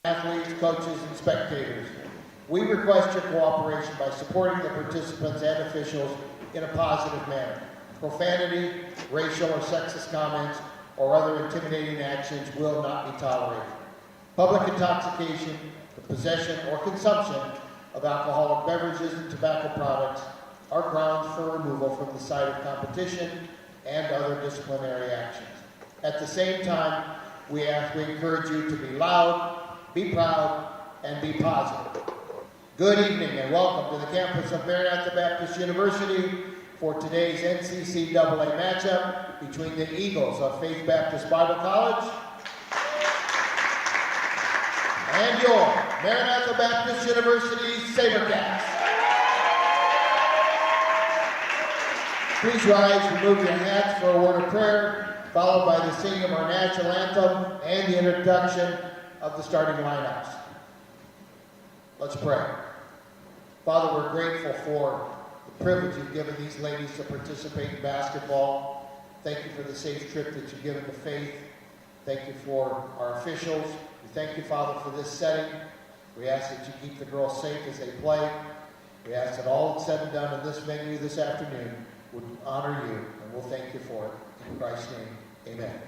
athletes, coaches, and spectators. We request your cooperation by supporting the participants and officials in a positive manner. Profanity, racial or sexist comments, or other intimidating actions will not be tolerated. Public intoxication, the possession or consumption of alcoholic beverages and tobacco products are grounds for removal from the site of competition and other disciplinary actions. At the same time, we encourage you to be loud, be proud, and be positive. Good evening and welcome to the campus of Maranatha Baptist University for today's NCCAA matchup between the Eagles of Faith Baptist Bible College and your Maranatha Baptist University SaberCats. Please rise, remove your hats for a word of prayer, followed by the singing of our national anthem and the introduction of the starting lineups. Let's pray. Father, we're grateful for the privilege you've given these ladies to participate in basketball. Thank you for the safe trip that you've given to Faith. Thank you for our officials. We thank you, Father, for this setting. We ask that you keep the girls safe as they play. We ask that all that's said and done in this venue this afternoon would honor you, and we'll thank you for it. In Christ's name, amen.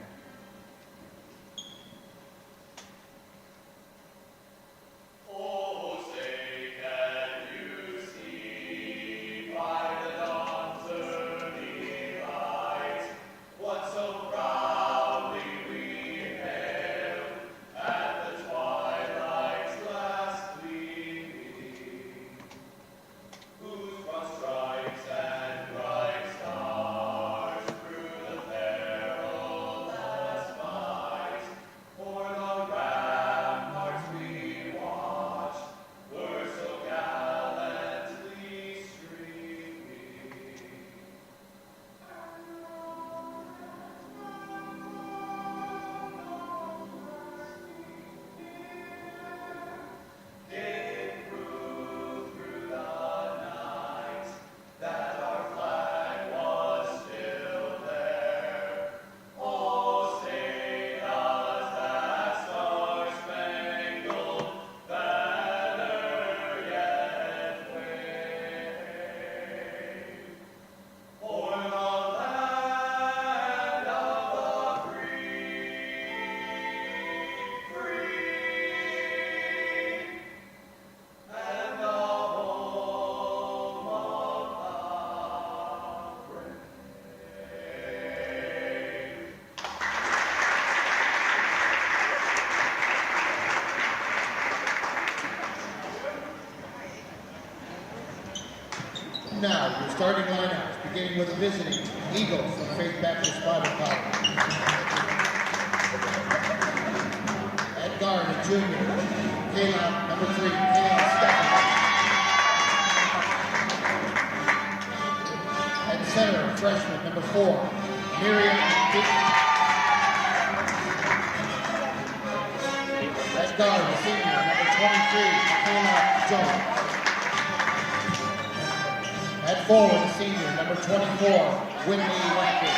Now, your starting lineups, beginning with the visiting Eagles of Faith Baptist Bible College. At guard, a junior, Caleb, number 3, Caleb Stephens. At center, a freshman, number 4, Miriam Dickey. At guard, a senior, number 23, Caleb Jones. At forward, a senior, number 24, Whitney Wacker.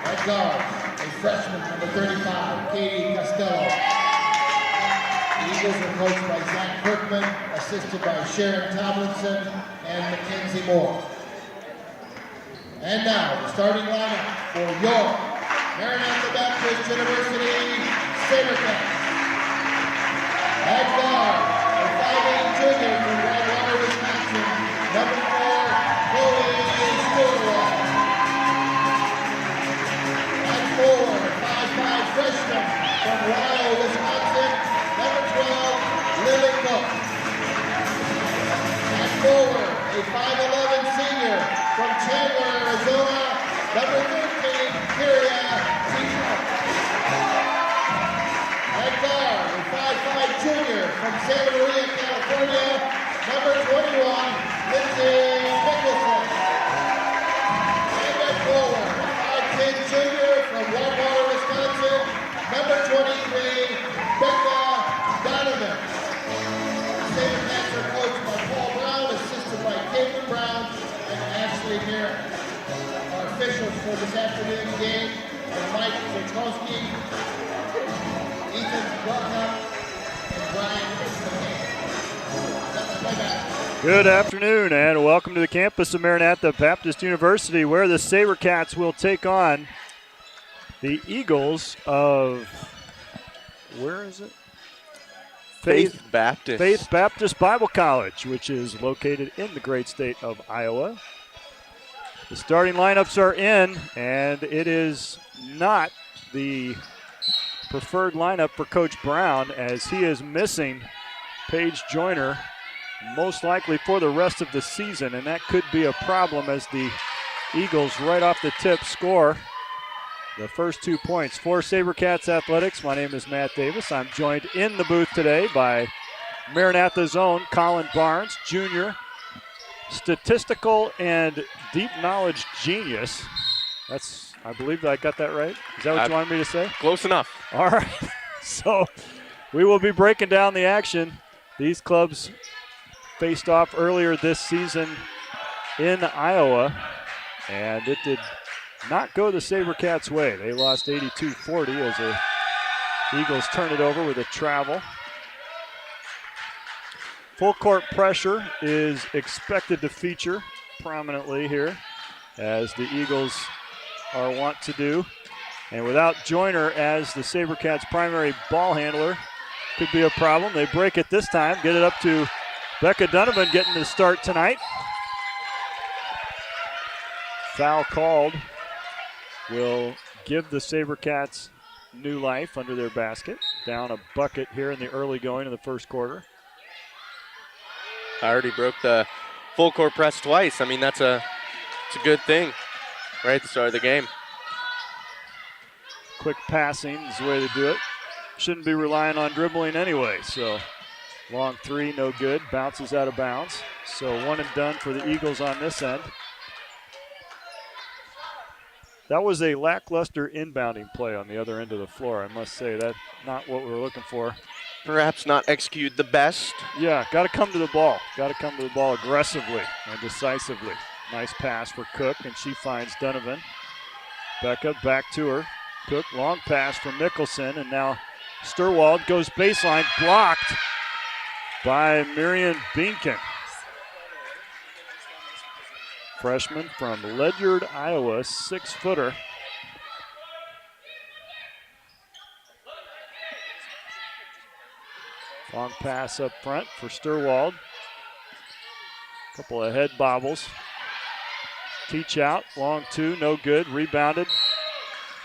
At guard, a freshman, number 35, Katie Costello. The Eagles are coached by Zach Kirkman, assisted by Sharon Tomlinson and Mackenzie Moore. And now, the starting lineup for your Maranatha Baptist University SaberCats. At guard, a 5'8" junior from Whitewater, Wisconsin, number 4, Chloe Stewart. At forward, a 5'5" freshman from Ryle, Wisconsin, number 12, Lily Cook. At forward, a 5'11" senior from Chandler, Arizona, number 13, Kyria Tito. At guard, a 5'5" junior from Santa Maria, California, number 21, Lindsay Mickelson. And at forward, a 5'10" junior from Whitewater, Wisconsin, number 23, Becca Donovan. SaberCats are coached by Paul Brown, assisted by Caitlin Brown and Ashley Merritt. Our officials for this afternoon's game are Mike Zachowski, Ethan Bucknut and Brian McCain. Let's play basketball. Good afternoon and welcome to the campus of Maranatha Baptist University, where the SaberCats will take on the Eagles of, where is it? Faith Baptist Bible College, which is located in the great state of Iowa. The starting lineups are in, and it is not the preferred lineup for Coach Brown, as he is missing Paige Joyner most likely for the rest of the season, and that could be a problem as the Eagles right off the tip score the first 2 points for SaberCats Athletics. My name is Matt Davis. I'm joined in the booth today by Maranatha's own Colin Barnes, Jr., statistical and deep knowledge genius. I believe I got that right. Is that what you wanted me to say? Close enough. All right. So we will be breaking down the action. These clubs faced off earlier this season in Iowa, and it did not go the SaberCats' way. They lost 82-40 as the Eagles turn it over with a travel. Full court pressure is expected to feature prominently here, as the Eagles are wont to do. And without Joyner as the SaberCats' primary ball handler, could be a problem. They break it this time, get it up to Becca Donovan getting the start tonight. Foul called will give the SaberCats new life under their basket. Down a bucket here in the early going of the first quarter. I already broke the full court press twice. I mean, it's a good thing right at the start of the game. Quick passing is the way to do it. Shouldn't be relying on dribbling anyway, so long three, no good. Bounces out of bounds. So one and done for the Eagles on this end. That was a lackluster inbounding play on the other end of the floor, I must say. That's not what we were looking for. Perhaps not execute the best. Yeah, got to come to the ball. Got to come to the ball aggressively and decisively. Nice pass for Cook, and she finds Donovan. Becca back to her. Cook, long pass for Mickelson, and now Sturwald goes baseline, blocked by Marion Beankin. Freshman from Ledyard, Iowa, 6-footer. Long pass up front for Sturwald. Couple of head bobbles. Teach out, long two, no good. Rebounded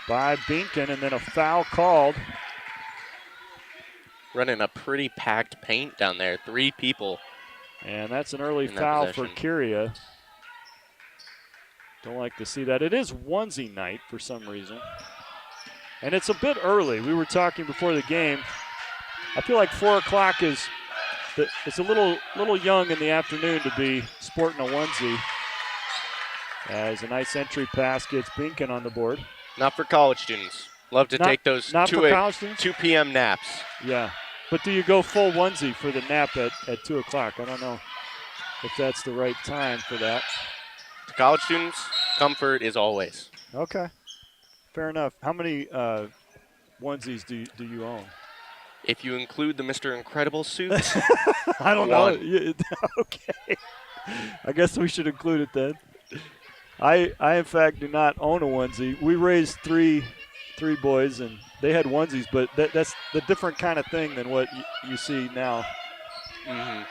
by Beankin, and then a foul called. Running a pretty packed paint down there. 3 people. And that's an early foul for Kyria. Don't like to see that. It is onesie night for some reason. And it's a bit early. We were talking before the game. I feel like 4 o'clock it's a little young in the afternoon to be sporting a onesie. As a nice entry pass gets Beankin on the board. Not for college students. Love to take those 2 p.m. naps. Yeah. But do you go full onesie for the nap at 2 o'clock? I don't know if that's the right time for that. To college students, comfort is always. Okay. Fair enough. How many onesies do you own? If you include the Mr. Incredible suit, I don't know. Okay. I guess we should include it then. I in fact do not own a onesie. We raised three boys, and they had onesies, but that's the different kind of thing than what you see now. Mm-hmm.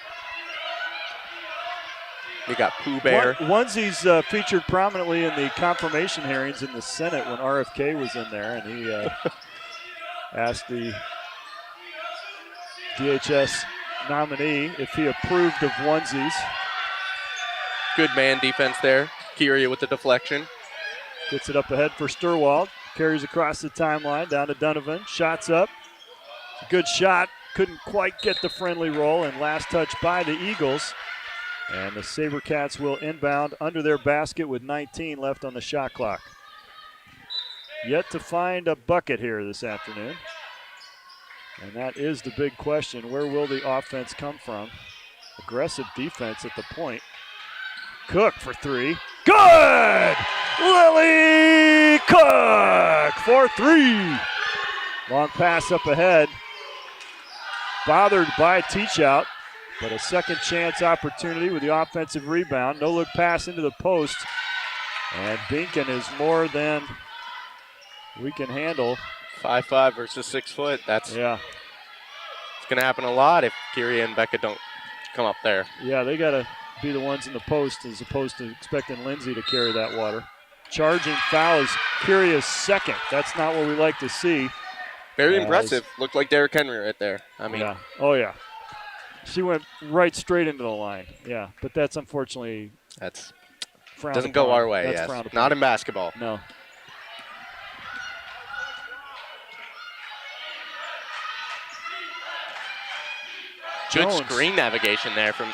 We got Pooh Bear. Onesies featured prominently in the confirmation hearings in the Senate when RFK was in there, and he asked the DHS nominee if he approved of onesies. Good man defense there. Kyria with the deflection. Gets it up ahead for Sturwald. Carries across the timeline down to Donovan. Shots up. Good shot. Couldn't quite get the friendly roll, and last touch by the Eagles. And the SaberCats will inbound under their basket with 19 left on the shot clock. Yet to find a bucket here this afternoon. And that is the big question. Where will the offense come from? Aggressive defense at the point. Cook for 3. Good! Lily Cook for 3. Long pass up ahead. Bothered by teach out, but a second chance opportunity with the offensive rebound. No look pass into the post. And Binken is more than we can handle. 5'5" versus 6 foot. It's Yeah. going to happen a lot if Kyria and Becca don't come up there. Yeah, they got to be the ones in the post as opposed to expecting Lindsay to carry that water. Charging foul is Kyria's second. That's not what we like to see. Very impressive. Looked like Derrick Henry right there. I mean, yeah. Oh, yeah. She went right straight into the line. Yeah, but that's unfortunately doesn't go our way. That's Yes, not in basketball. No. Good Jones. screen navigation there from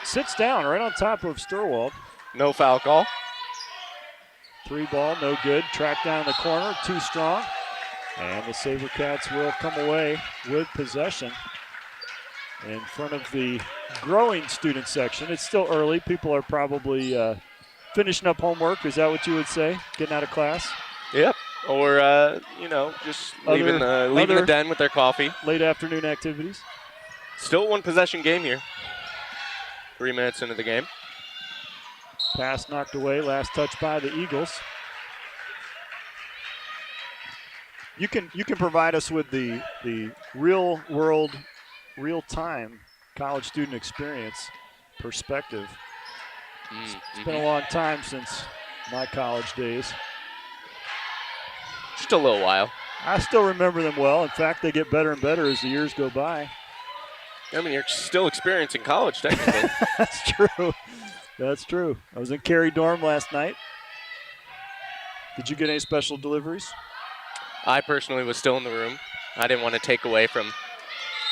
sits down right on top of Sturwald. No foul call. 3 ball, no good. Track down in the corner, too strong. And the SaberCats will come away with possession in front of the growing student section. It's still early. People are probably finishing up homework. Is that what you would say? Getting out of class? Yep. Or, just leaving the den with their coffee. Late afternoon activities. Still 1 possession game here. 3 minutes into the game. Pass knocked away. Last touch by the Eagles. You can provide us with the real world, real time college student experience perspective. It's been a long time since my college days. Just a little while. I still remember them well. In fact, they get better and better as the years go by. I mean, you're still experiencing college, technically. That's true. That's true. I was in Cary dorm last night. Did you get any special deliveries? I personally was still in the room. I didn't want to take away from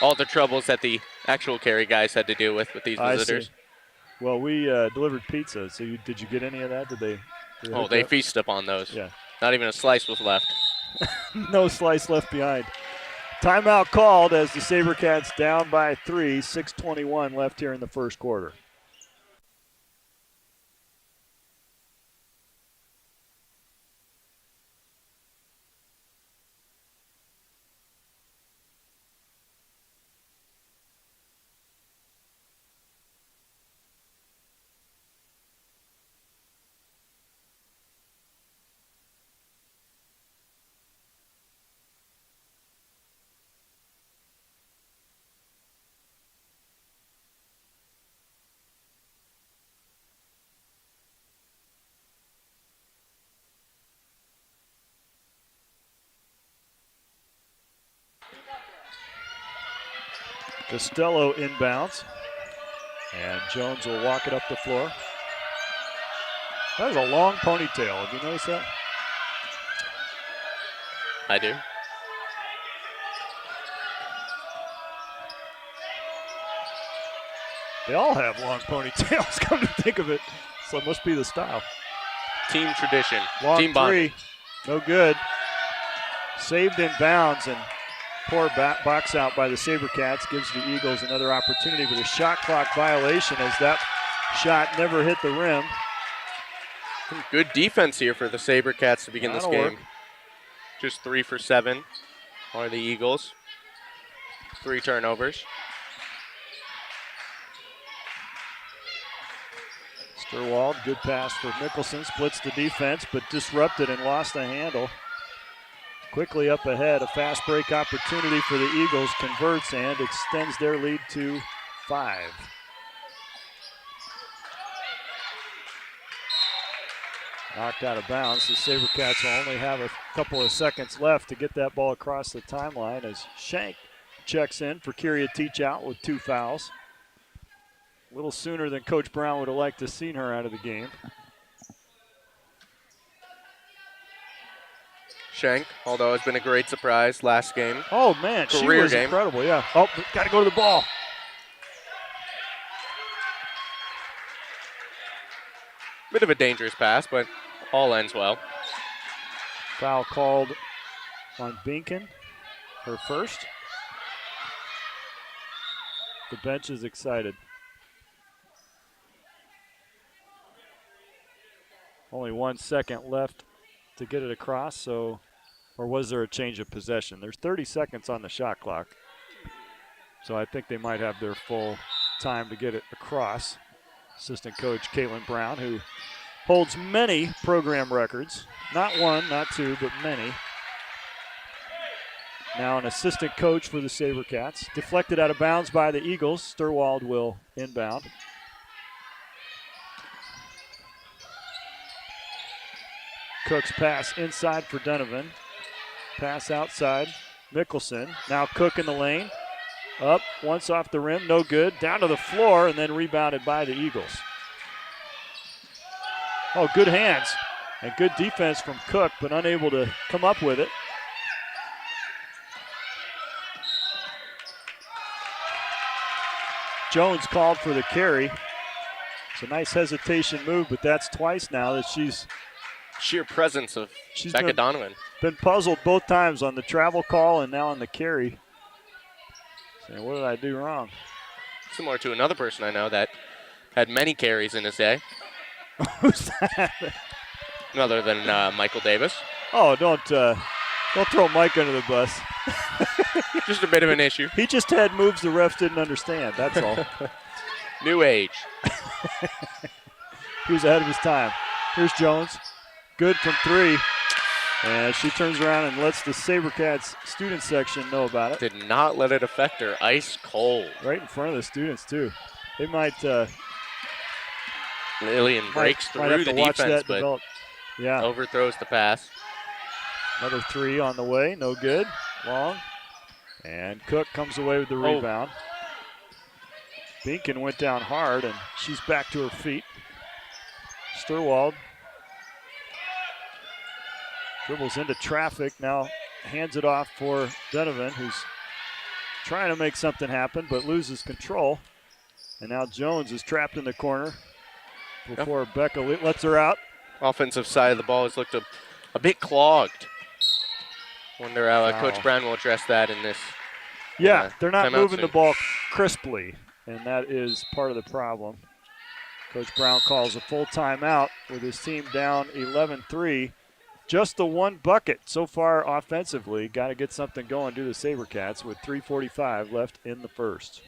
all the troubles that the actual Cary guys had to deal with these visitors. Well, we delivered pizza. So did you get any of that? Did they they feasted upon those. Yeah. Not even a slice was left. No slice left behind. Timeout called as the SaberCats down by 3, 6:21 left here in the first quarter. Costello inbounds. And Jones will walk it up the floor. That was a long ponytail. Have you noticed that? I do. They all have long ponytails, come to think of it. So it must be the style. Team tradition. Long Team three. bonding. No good. Saved in bounds, and poor box out by the SaberCats gives the Eagles another opportunity with a shot clock violation as that shot never hit the rim. Good defense here for the SaberCats to begin this game. Work. Just 3 for 7 are the Eagles. 3 turnovers. Sturwald, good pass for Mickelson, splits the defense, but disrupted and lost the handle. Quickly up ahead, a fast break opportunity for the Eagles, converts and extends their lead to 5. Knocked out of bounds. The SaberCats will only have a couple of seconds left to get that ball across the timeline as Shank checks in for Kyria Teachout with 2 fouls. A little sooner than Coach Brown would have liked to have seen her out of the game. Shank, although has been a great surprise last game. Oh, man, she was incredible, yeah. Oh, got to go to the ball. Bit of a dangerous pass, but all ends well. Foul called on Binken, her first. The bench is excited. Only 1 second left to get it across, so Or was there a change of possession? There's 30 seconds on the shot clock. So I think they might have their full time to get it across. Assistant coach Caitlin Brown, who holds many program records. Not one, not two, but many. Now an assistant coach for the SaberCats. Deflected out of bounds by the Eagles. Sturwald will inbound. Cook's pass inside for Donovan. Pass outside. Mickelson. Now Cook in the lane. Up, once off the rim, no good. Down to the floor and then rebounded by the Eagles. Oh, good hands and good defense from Cook, but unable to come up with it. Jones called for the carry. It's a nice hesitation move, but that's twice now that she's Sheer presence of Becca Donovan. Been puzzled both times on the travel call and now on the carry. Saying, what did I do wrong? Similar to another person I know that had many carries in his day. Who's that? None other than Michael Davis. Oh, don't throw Mike under the bus. Just a bit of an issue. He just had moves the refs didn't understand, that's all. New age. He was ahead of his time. Here's Jones. Good from three. And she turns around and lets the SaberCats student section know about it. Did not let it affect her. Ice cold. Right in front of the students, too. They might Lillian breaks might through have the to watch defense, that but develop. Yeah. overthrows the pass. Another three on the way. No good. Long. And Cook comes away with the rebound. Beacon went down hard, and she's back to her feet. Sturwald dribbles into traffic, now hands it off for Donovan, who's trying to make something happen, but loses control. And now Jones is trapped in the corner before Becca lets her out. Offensive side of the ball has looked a bit clogged. Wonder how Coach Brown will address that in this. Yeah, they're not timeout moving soon. the ball crisply, and that is part of the problem. Coach Brown calls a full timeout with his team down 11-3. Just the one bucket so far offensively. Got to get something going, do the SaberCats with 3:45 left in the first.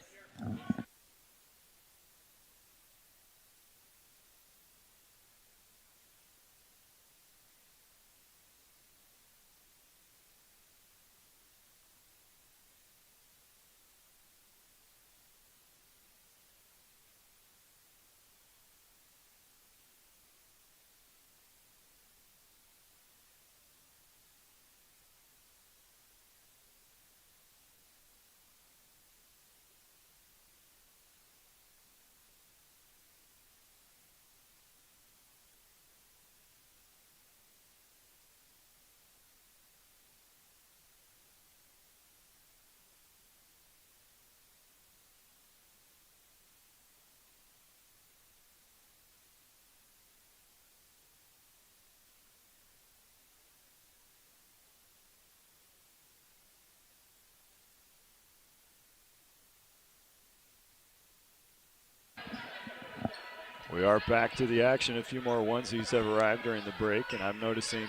We are back to the action. A few more onesies have arrived during the break, and I'm noticing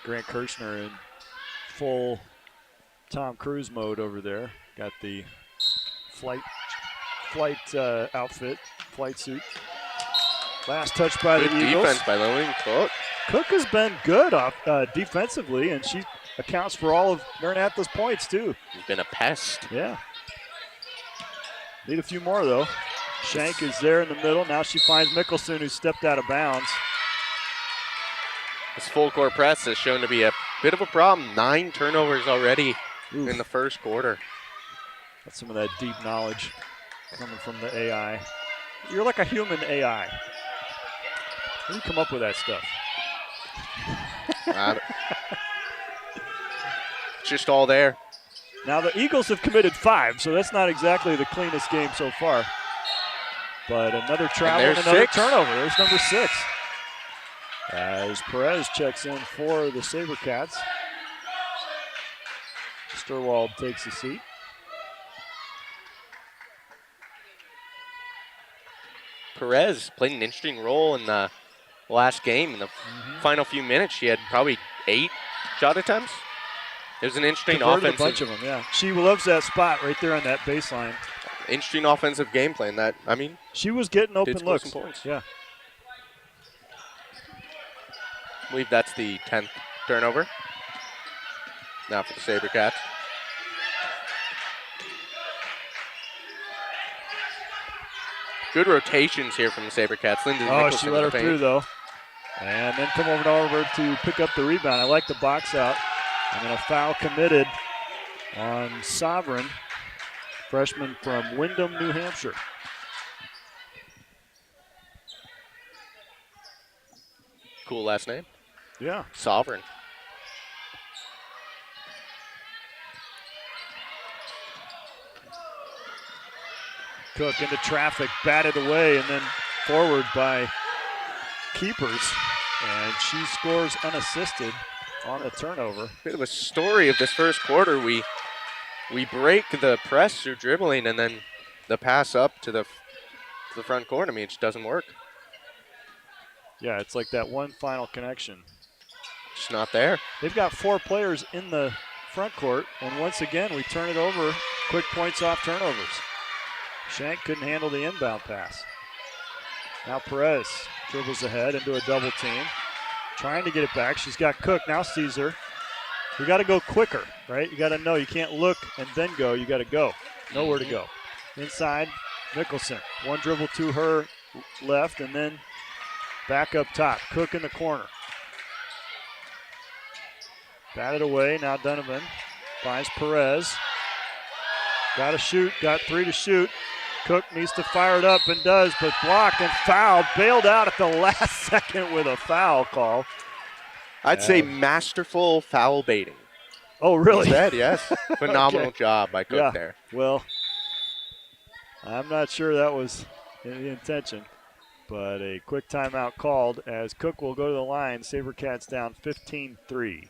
Grant Kirshner in full Tom Cruise mode over there. Got the flight outfit, flight suit. Last touch by Good the Eagles. defense by Lillian Cook. Cook has been good defensively, and she accounts for all of Maranatha's points, too. He's been a pest. Yeah. Need a few more, though. Shank is there in the middle. Now she finds Mickelson, who stepped out of bounds. This full court press has shown to be a bit of a problem. 9 turnovers already in the first quarter. That's some of that deep knowledge coming from the AI. You're like a human AI. How do you come up with that stuff? Just all there. Now the Eagles have committed 5, so that's not exactly the cleanest game so far. But another travel and another 6. turnover. There's number 6. As Perez checks in for the SaberCats. Sturwald takes a seat. Perez played an interesting role in the last game. In the final few minutes, she had probably 8 shot attempts. There's an interesting converted a bunch of them, yeah. She loves that spot right there on that baseline. Interesting offensive game plan that, I mean, she was getting open did score looks. some points. Yeah. I believe that's the 10th turnover. Now for the SaberCats. Good rotations here from the SaberCats. Lindsay Nicholson she let her in the paint. through, though. And then come over to pick up the rebound. I like the box out. And then a foul committed on Sovereign, freshman from Windham, New Hampshire. Cool last name. Yeah. Sovereign. Cook into traffic, batted away, and then forward by Keepers. And she scores unassisted on the turnover. Bit of a story of this first quarter. We break the press through dribbling, and then the pass up to the front court. I mean, it just doesn't work. Yeah, it's like that one final connection. Just not there. They've got 4 players in the front court, and once again, we turn it over. Quick points off turnovers. Shank couldn't handle the inbound pass. Now Perez dribbles ahead into a double team. Trying to get it back. She's got Cook, now sees her. You got to go quicker, right? You got to know. You can't look and then go. You got to go. Nowhere to go. Inside, Nicholson. One dribble to her left, and then back up top. Cook in the corner. Batted away. Now Donovan finds Perez. Got to shoot. Got 3 to shoot. Cook needs to fire it up and does, but blocked and fouled. Bailed out at the last second with a foul call. I'd say masterful foul baiting. Oh, really? Instead, yes. Phenomenal Okay. job by Cook there. Well, I'm not sure that was the intention, but a quick timeout called as Cook will go to the line. SaberCats down 15-3.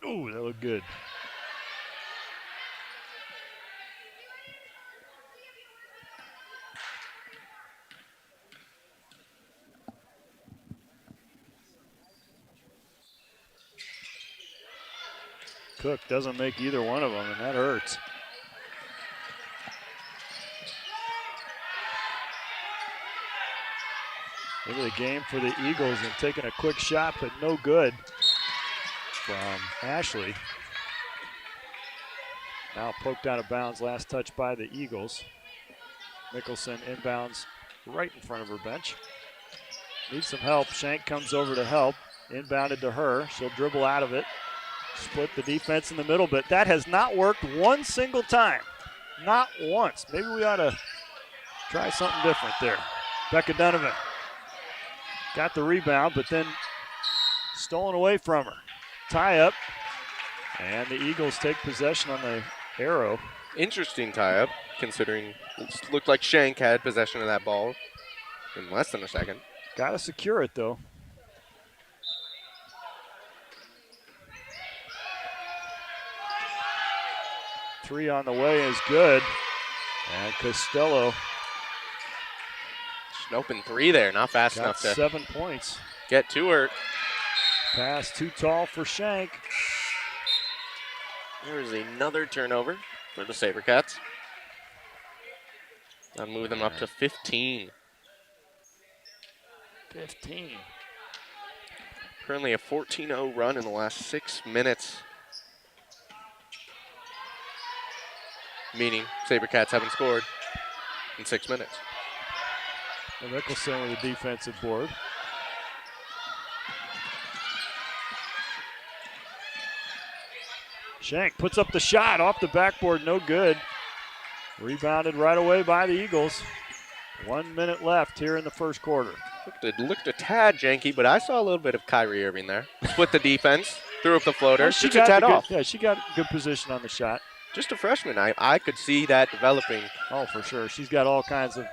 Ooh, that looked good. Cook doesn't make either one of them, and that hurts. Into the game for the Eagles and taking a quick shot, but no good from Ashley. Now poked out of bounds, last touch by the Eagles. Nicholson inbounds right in front of her bench. Needs some help. Shank comes over to help. Inbounded to her. She'll dribble out of it. Split the defense in the middle, but that has not worked one single time. Not once. Maybe we ought to try something different there. Becca Donovan got the rebound, but then stolen away from her. Tie up, and the Eagles take possession on the arrow. Interesting tie-up, considering it looked like Shank had possession of that ball in less than a second. Got to secure it, though. Three on the way is good. And Costello Just an open 3 there, not fast got enough to 7 points. get to her. Pass too tall for Shank. There's another turnover for the SaberCats. That'll move them up to 15. 15. Currently a 14-0 run in the last 6 minutes. Meaning SaberCats haven't scored in 6 minutes. Mickelson with a defensive board. Shank puts up the shot off the backboard, no good. Rebounded right away by the Eagles. 1 minute left here in the first quarter. Looked a tad janky, but I saw a little bit of Kyrie Irving there. Split the defense, threw up the floater, Well, she took a tad off. Yeah, she got good position on the shot. Just a freshman. I could see that developing. Oh, for sure. She's got all kinds of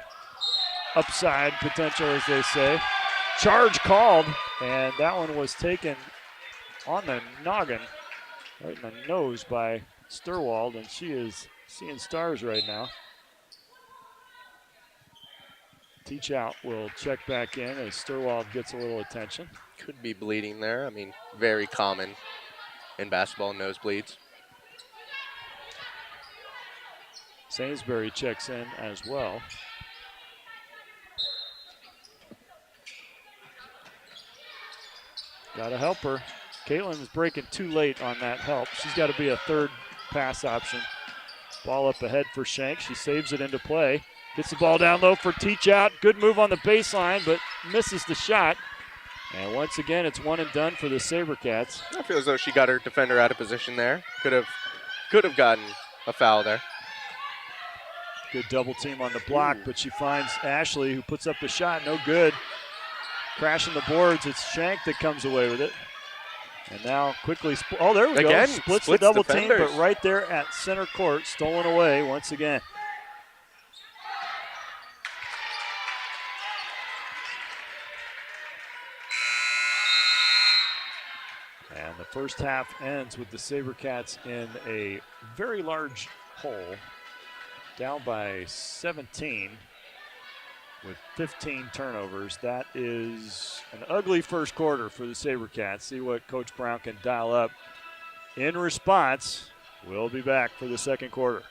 upside potential, as they say. Charge called, and that one was taken on the noggin, right in the nose by Sturwald, and she is seeing stars right now. Teach out will check back in as Sturwald gets a little attention. Could be bleeding there. I mean, very common in basketball, nosebleeds. Sainsbury checks in as well. Got to help her. Caitlin is breaking too late on that help. She's got to be a third pass option. Ball up ahead for Shank. She saves it into play. Gets the ball down low for Teach out. Good move on the baseline, but misses the shot. And once again, it's one and done for the SaberCats. I feel as though she got her defender out of position there. Could have gotten a foul there. Good double team on the block, but she finds Ashley, who puts up the shot. No good. Crashing the boards. It's Shank that comes away with it. And now quickly, oh, there we go. Splits the double team, but right there at center court, stolen away once again. And the first half ends with the SaberCats in a very large hole, down by 17 with 15 turnovers. That is an ugly first quarter for the SaberCats. See what Coach Brown can dial up in response. We'll be back for the second quarter.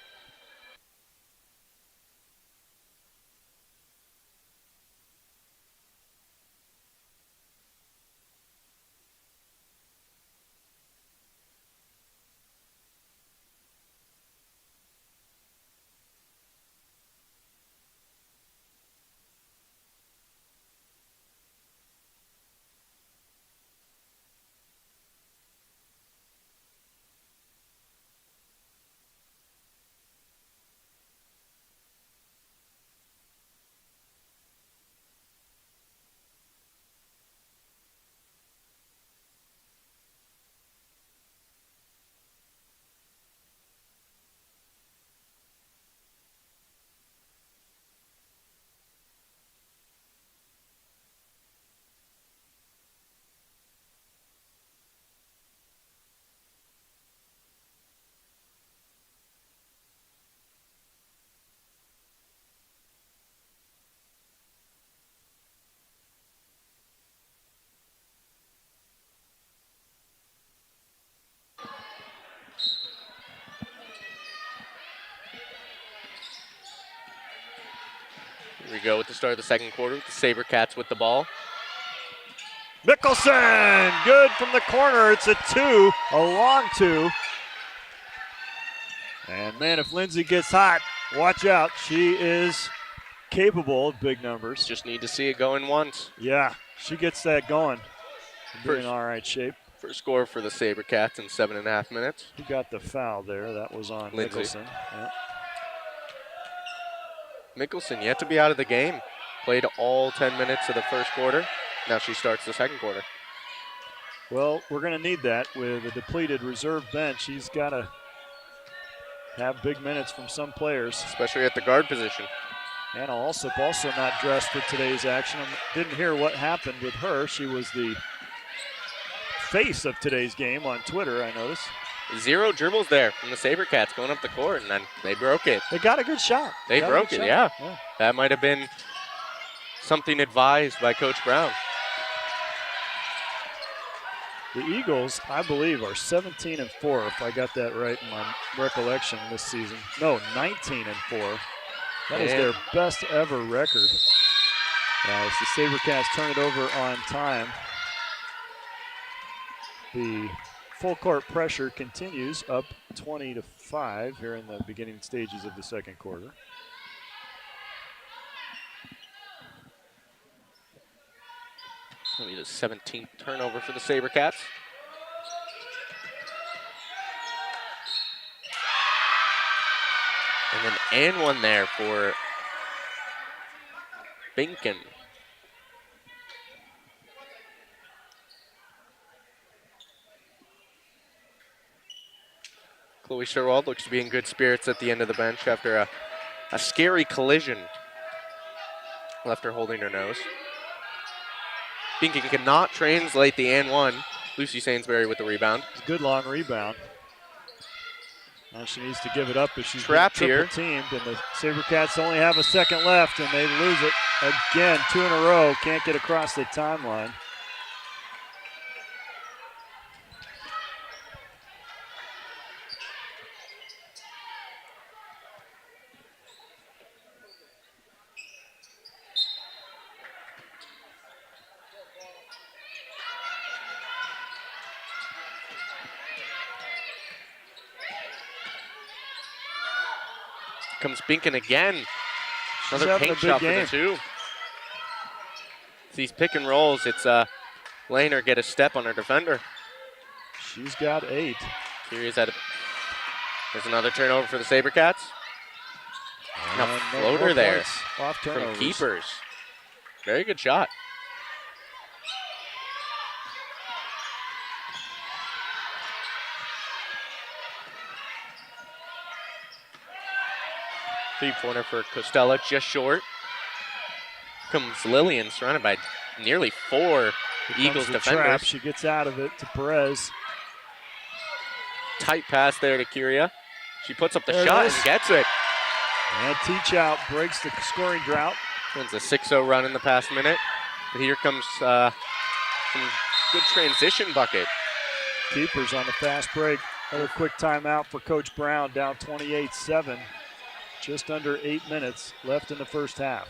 Here we go with the start of the second quarter with the SaberCats with the ball. Mickelson, good from the corner. It's a two, a long two. And man, if Lindsay gets hot, watch out. She is capable of big numbers. Just need to see it going once. Yeah, she gets that going. She'll be in all right shape. First score for the SaberCats in 7.5 minutes. Who got the foul there? That was on Lindsay. Mickelson. Yeah. Mickelson yet to be out of the game. Played all 10 minutes of the first quarter. Now she starts the second quarter. Well, we're going to need that with a depleted reserve bench. He's got to have big minutes from some players. Especially at the guard position. Anna Alsop also not dressed for today's action. Didn't hear what happened with her. She was the face of today's game on Twitter, I noticed. 0 dribbles there from the SaberCats going up the court, and then they broke it. They got a good shot. They broke it, yeah. That might have been something advised by Coach Brown. The Eagles, I believe, are 17-4, if I got that right in my recollection this season. No, 19-4. That is their best ever record. As the SaberCats turn it over on time. The full court pressure continues, up 20-5 here in the beginning stages of the second quarter. That'll be the 17th turnover for the SaberCats. And an one there for Binken. Chloe Sherwald looks to be in good spirits at the end of the bench after a scary collision. Left her holding her nose. Binken cannot translate the and one. Lucy Sainsbury with the rebound. It's a good long rebound. Now she needs to give it up as she's trapped triple here. Teamed, and the SaberCats only have a second left, and they lose it again. 2 in a row. Can't get across the timeline. Comes Binken again. She's Another having paint a big shot game. for the two. These pick and rolls, it's letting her get a step on her defender. She's got 8. Curious at it. There's another turnover for the SaberCats. And a floater there off from turnovers. keepers. Very good shot. Three-pointer for Costello, just short. Comes Lillian, surrounded by nearly 4 Eagles the defenders. Trap. She gets out of it to Perez. Tight pass there to Curia. She puts up the There it shot is. and gets it. And Teach Out breaks the scoring drought. Wins a 6-0 run in the past minute. But here comes some good transition bucket. Keepers on the fast break. Another quick timeout for Coach Brown, down 28-7. Just under 8 minutes left in the first half.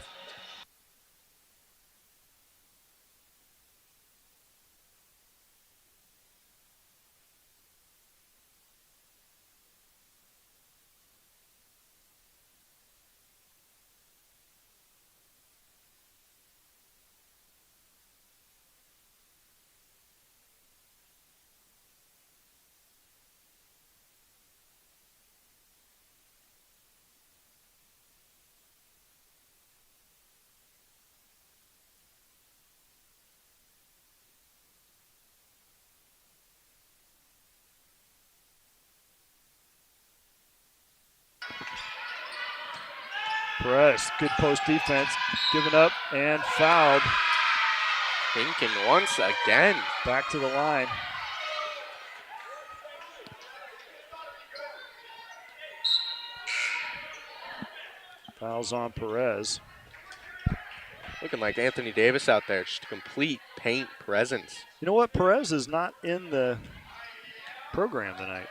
Perez, good post defense, given up and fouled. Binken once again. Back to the line. Fouls on Perez. Looking like Anthony Davis out there, just a complete paint presence. You know what? Perez is not in the program tonight.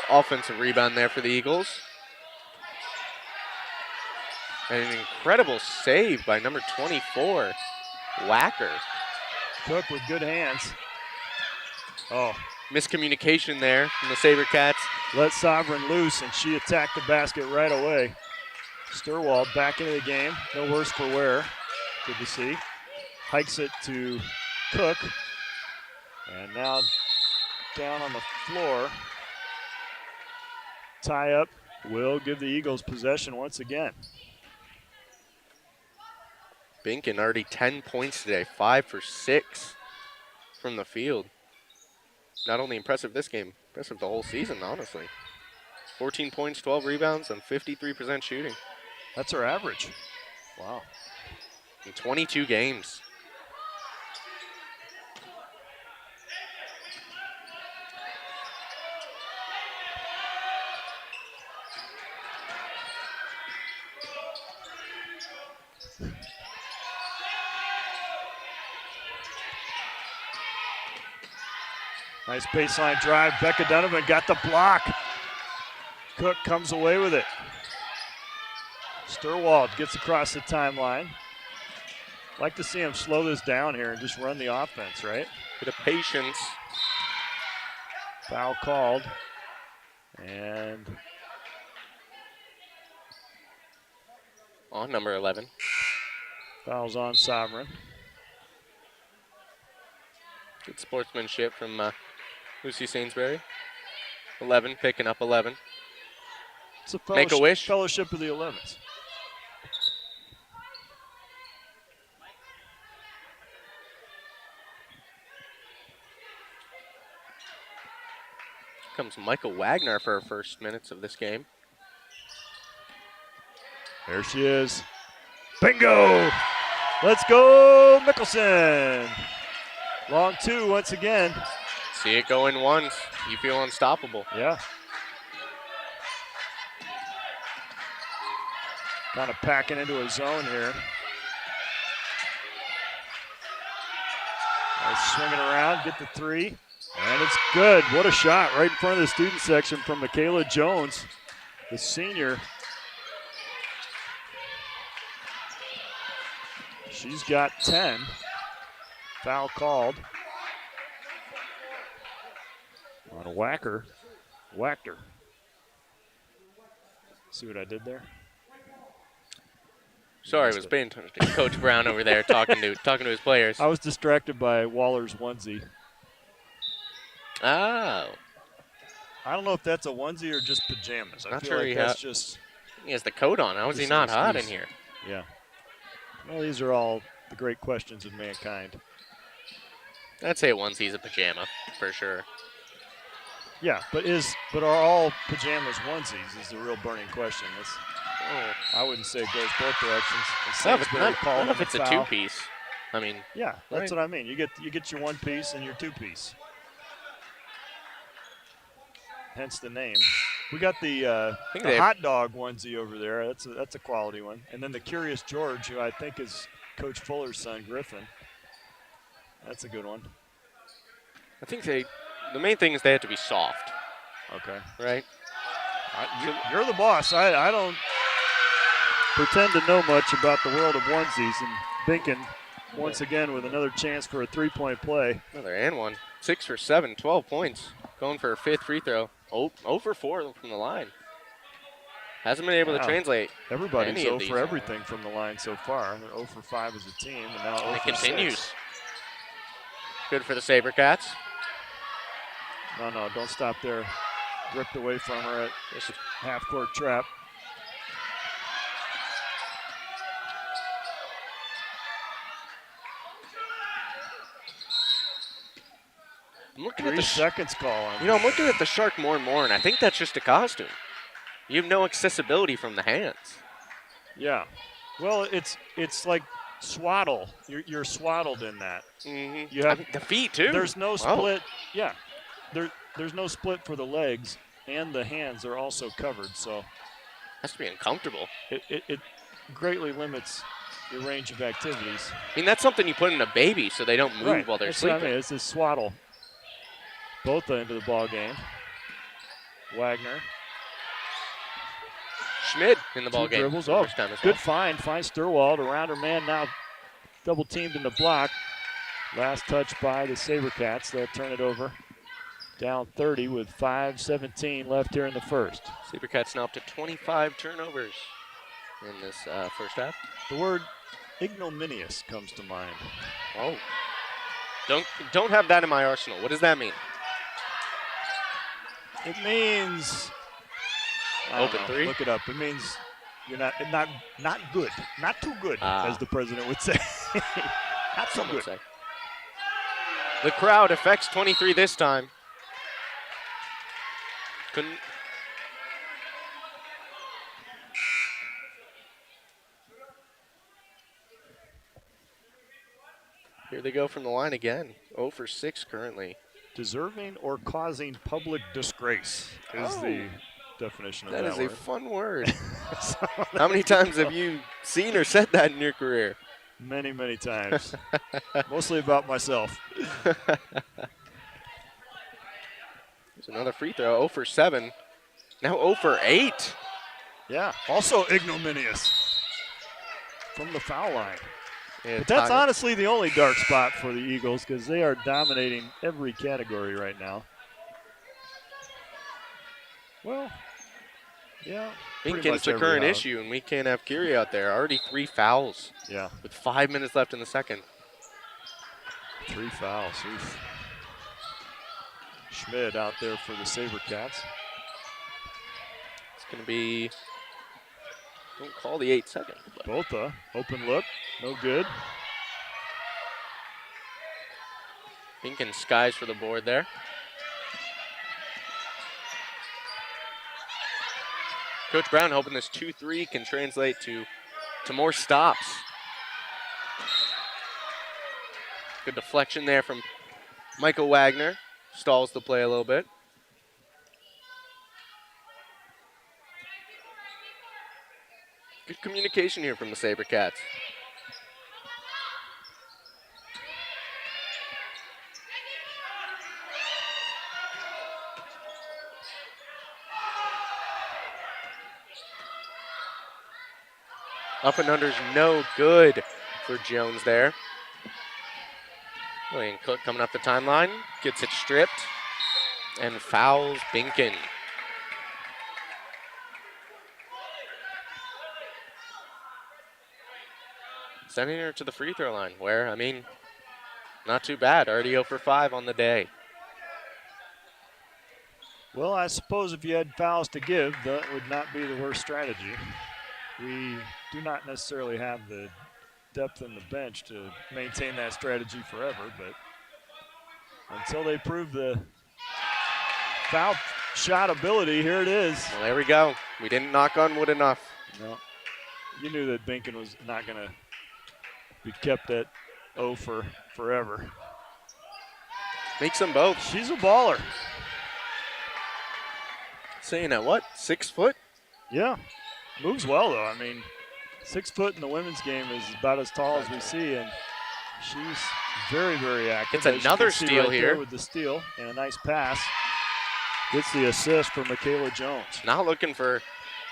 Offensive rebound there for the Eagles. And an incredible save by number 24, Wacker. Cook with good hands. Oh, Miscommunication there from the SaberCats. let Sovereign loose, and she attacked the basket right away. Sturwald back into the game. No worse for wear. Good to see. Hikes it to Cook. And now down on the floor. Tie up will give the Eagles possession once again. Binken already 10 points today, 5 for 6 from the field. Not only impressive this game, impressive the whole season, honestly. 14 points, 12 rebounds, and 53% shooting That's her average. Wow. in 22 games. Nice baseline drive. Becca Donovan got the block. Cook comes away with it. Sturwald gets across the timeline. Like to see him slow this down here and just run the offense, right? Bit of patience. Foul called. And on number 11. Fouls on Sovereign. Good sportsmanship from Lucy Sainsbury. 11, picking up 11. It's a Make a wish. Fellowship of the 11s. Comes Michael Wagner for her first minutes of this game. There she is. Bingo! Let's go, Mickelson. Long two once again. See it go in once. You feel unstoppable. Yeah. Kind of packing into a zone here. Nice swinging around, get the three. And it's good. What a shot right in front of the student section from Michaela Jones, the senior. She's got 10. Foul called on a whacker. Whacked her. See what I did there? Sorry, I was paying attention to Coach Brown over there talking to his players. I was distracted by Waller's onesie. Oh. I don't know if that's a onesie or just pajamas. I Not feel sure like he that's just. He has the coat on. How is he Just not an hot in excuse. here? Yeah. Well, these are all the great questions of mankind. I'd say onesie's a pajama for sure. Yeah, but are all pajamas onesies is the real burning question. I wouldn't say it goes both directions. Not if it's a two-piece. I mean, yeah, that's right. what I mean. You get your one piece and your two piece. Hence the name. We got the hot dog onesie over there. That's a quality one. And then the Curious George, who I think is Coach Fuller's son, Griffin. That's a good one. I think the main thing is they have to be soft. Okay. Right? You're the boss. I don't pretend to know much about the world of onesies. And Binkin, once again, with another chance for a three-point play. Another and one. 6 for 7, 12 points. Going for her 5th free throw. 0 for 4 from the line. Hasn't been able to translate. Everybody's any 0 of these. for everything from the line so far. They're 0 for 5 as a team, and now 0 It for continues. 6. Good for the SaberCats. No, don't stop there. Ripped away from her at half-court trap. I'm looking 3 seconds call. I'm looking at the Shark more and more, and I think that's just a costume. You have no accessibility from the hands. Yeah. Well, it's like swaddle. You're swaddled in that. Mm-hmm. You have the feet too. There's no split. Yeah. There's no split for the legs, and the hands are also covered. So has to be uncomfortable. It greatly limits your range of activities. I mean, that's something you put in a baby so they don't move while they're That's sleeping. What I mean. It's a swaddle. Both ends of the ball game. Wagner. Schmid in the ball game. Dribbles. First time as Good well. find. Finds Sturwald around her man now. Double teamed in the block. Last touch by the SaberCats. They'll turn it over. Down 30 with 5:17 left here in the first. SaberCats now up to 25 turnovers in this first half. The word ignominious comes to mind. Oh. Don't have that in my arsenal. What does that mean? It means open three. Look it up. It means you're not good, not too good, as the president would say. Not so good. Say. The crowd affects 23 this time. Couldn't. Here they go from the line again. 0 for 6 currently. Deserving or causing public disgrace is the definition of that That is word. a fun word. How many times have you seen or said that in your career? Many, many times. Mostly about myself. There's another free throw. 0 for 7. Now 0 for 8. Yeah, also ignominious from the foul line. Yeah, But that's honestly the only dark spot for the Eagles because they are dominating every category right now. Well, Yeah. pretty Binken's much the every current out. issue, and we can't have Curie out there. Already 3 fouls Yeah. with 5 minutes left in the second. 3 fouls. Oof. Schmidt out there for the SaberCats. It's going to be, don't call the 8 seconds. Botha, open look, no good. Binken skies for the board there. Coach Brown hoping this 2-3 can translate to more stops. Good deflection there from Michael Wagner. Stalls the play a little bit. Good communication here from the SaberCats. Up and under's no good for Jones there. William Cook coming up the timeline, gets it stripped, and fouls Binken. Sending her to the free throw line, where, I mean, not too bad. Already 0 for 5 on the day. Well, I suppose if you had fouls to give, that would not be the worst strategy. We do not necessarily have the depth in the bench to maintain that strategy forever, but until they prove the foul shot ability, here it is. Well, there we go. We didn't knock on wood enough. No, you knew that Binken was not going to be kept at 0 for forever. Makes them both. She's a baller. Saying at what, 6 foot? Yeah, moves well though. I mean, 6 foot in the women's game is about as tall as we see, and she's very, very active. It's another steal right here there with the steal and a nice pass. Gets the assist for Michaela Jones. Not looking for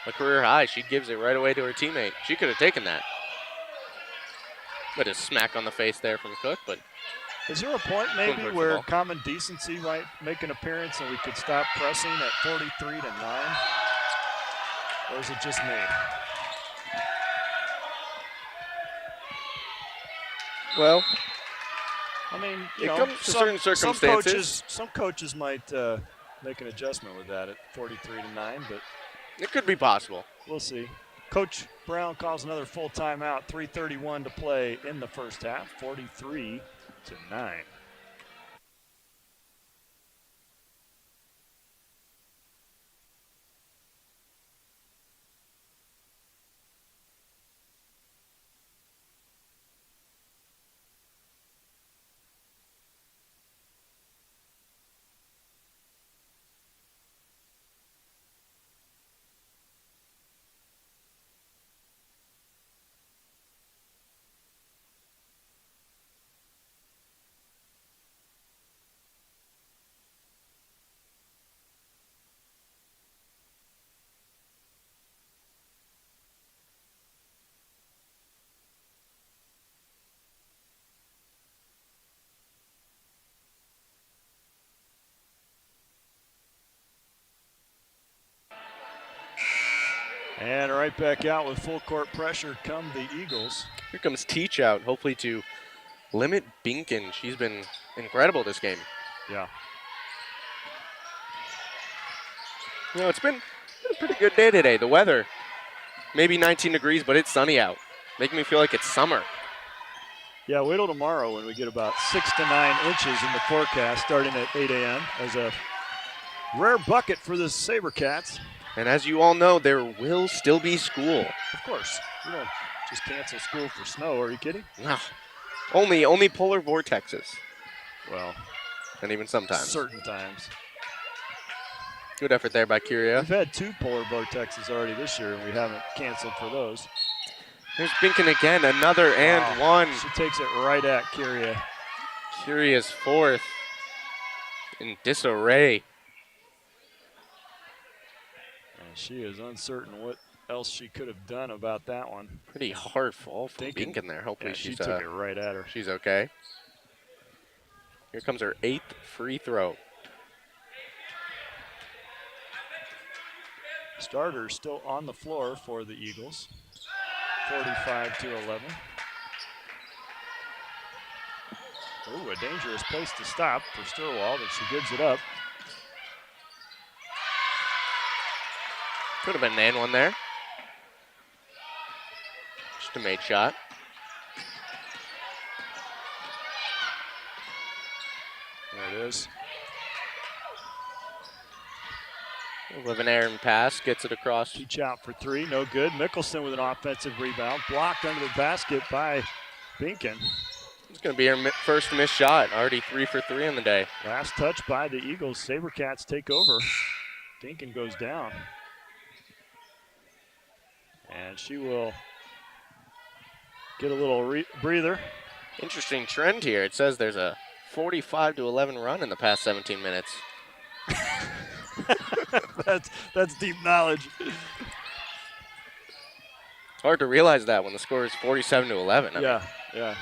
a career high. She gives it right away to her teammate. She could have taken that. But a smack on the face there from Cook, but Is there a point maybe Good where ball. common decency might make an appearance and we could stop pressing at 43-9? Or is it just me? well, I mean, It comes to certain circumstances. Some coaches might make an adjustment with that at 43-9, but it could be possible. we'll see. Coach Brown calls another full timeout. 3:31 to play in the first half. 43-9. And right back out with full court pressure come the Eagles. Here comes Teach out, hopefully to limit Binken. She's been incredible this game. Yeah. You know, it's been a pretty good day today. The weather, maybe 19 degrees, but it's sunny out. Making me feel like it's summer. Yeah, wait till tomorrow when we get about 6 to 9 inches in the forecast starting at 8 a.m. as a rare bucket for the SaberCats. And as you all know, there will still be school. Of course. You don't just cancel school for snow. Are you kidding? No. Only polar vortexes. Well, And even sometimes. certain times. Good effort there by Curia. We've had 2 polar vortexes already this year, and we haven't canceled for those. There's Binken again, another and Wow. one. She takes it right at Kyria. Curia's fourth in disarray. And she is uncertain what else she could have done about that one. Pretty hard fall from Thinking- Binken there. Hopefully Yeah, she she's took it right at her. she's okay. Here comes her 8th free throw. starters still on the floor for the Eagles. 45-11. Ooh, a dangerous place to stop for Sturwald, and she gives it up. Could have been an and one there. Just a made shot. There it is. With an errant pass, gets it across. Teach out for three, no good. Mickelson with an offensive rebound. Blocked under the basket by Binken. It's going to be her first missed shot. Already 3 for 3 on the day. Last touch by the Eagles. Sabercats take over. Binken goes down. And she will get a little breather. Interesting trend here. It says there's a 45-11 run in the past 17 minutes. That's deep knowledge. It's hard to realize that when the score is 47-11. Yeah.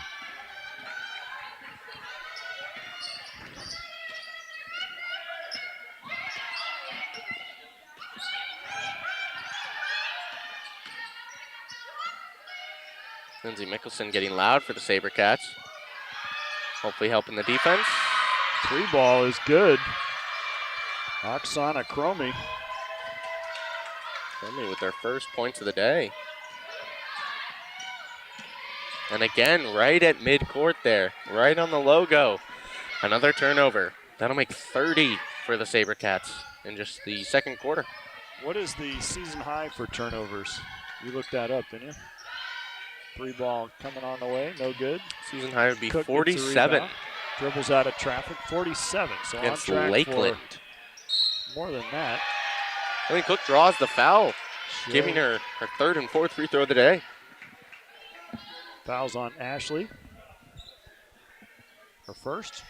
Lindsay Mickelson getting loud for the Sabercats. Hopefully helping the defense. Three ball is good. Oksana Cromie. Cromie with their first points of the day. And again, right at midcourt there, right on the logo. Another turnover. That'll make 30 for the Sabercats in just the second quarter. What is the season high for turnovers? You looked that up, didn't you? Three ball coming on the way, no good. Season high would be Cook 47. Dribbles out of traffic, 47. So against on track Lakeland. For more than that. I think Cook draws the foul, giving her her third and fourth free throw of the day. Fouls on Ashley. Her first.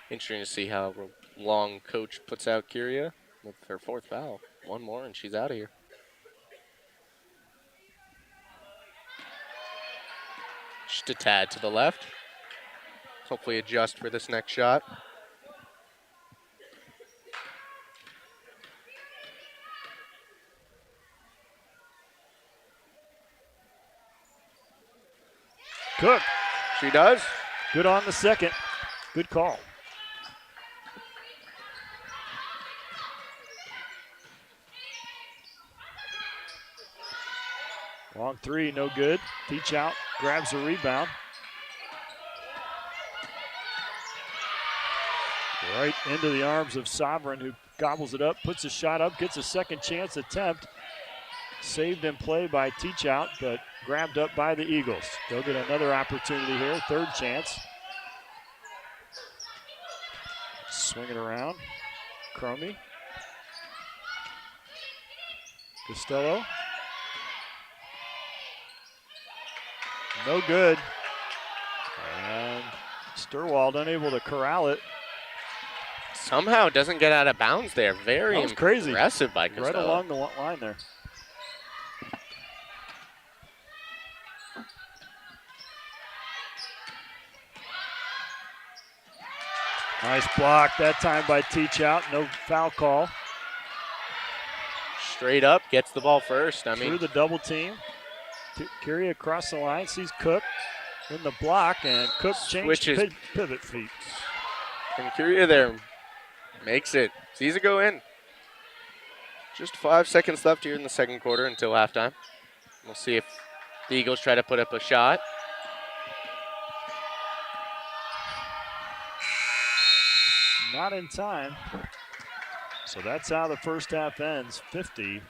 Interesting to see how long coach puts out Kyria with her fourth foul. One more and she's out of here. Just a tad to the left. Hopefully adjust for this next shot. Cook. She does. Good on the second. Good call. Long three, no good. Teach out, grabs a rebound. Right into the arms of Sovereign, who gobbles it up, puts a shot up, gets a second chance attempt. Saved in play by Teach Out, but grabbed up by the Eagles. They'll get another opportunity here, third chance. Swing it around. Cromie. Costello. No good. And Sturwald unable to corral it. Somehow doesn't get out of bounds there. Very that was crazy. Impressive by Costello. Right along the line there. Nice block that time by Teach Out. No foul call. Straight up, gets the ball first. Through the double team. Kyria across the line, sees Cook in the block, and Cook changes pivot feet. And Kyria there makes it. Sees it go in. Just 5 seconds left here in the second quarter until halftime. We'll see if the Eagles try to put up a shot. Not in time. So that's how the first half ends, 50-12.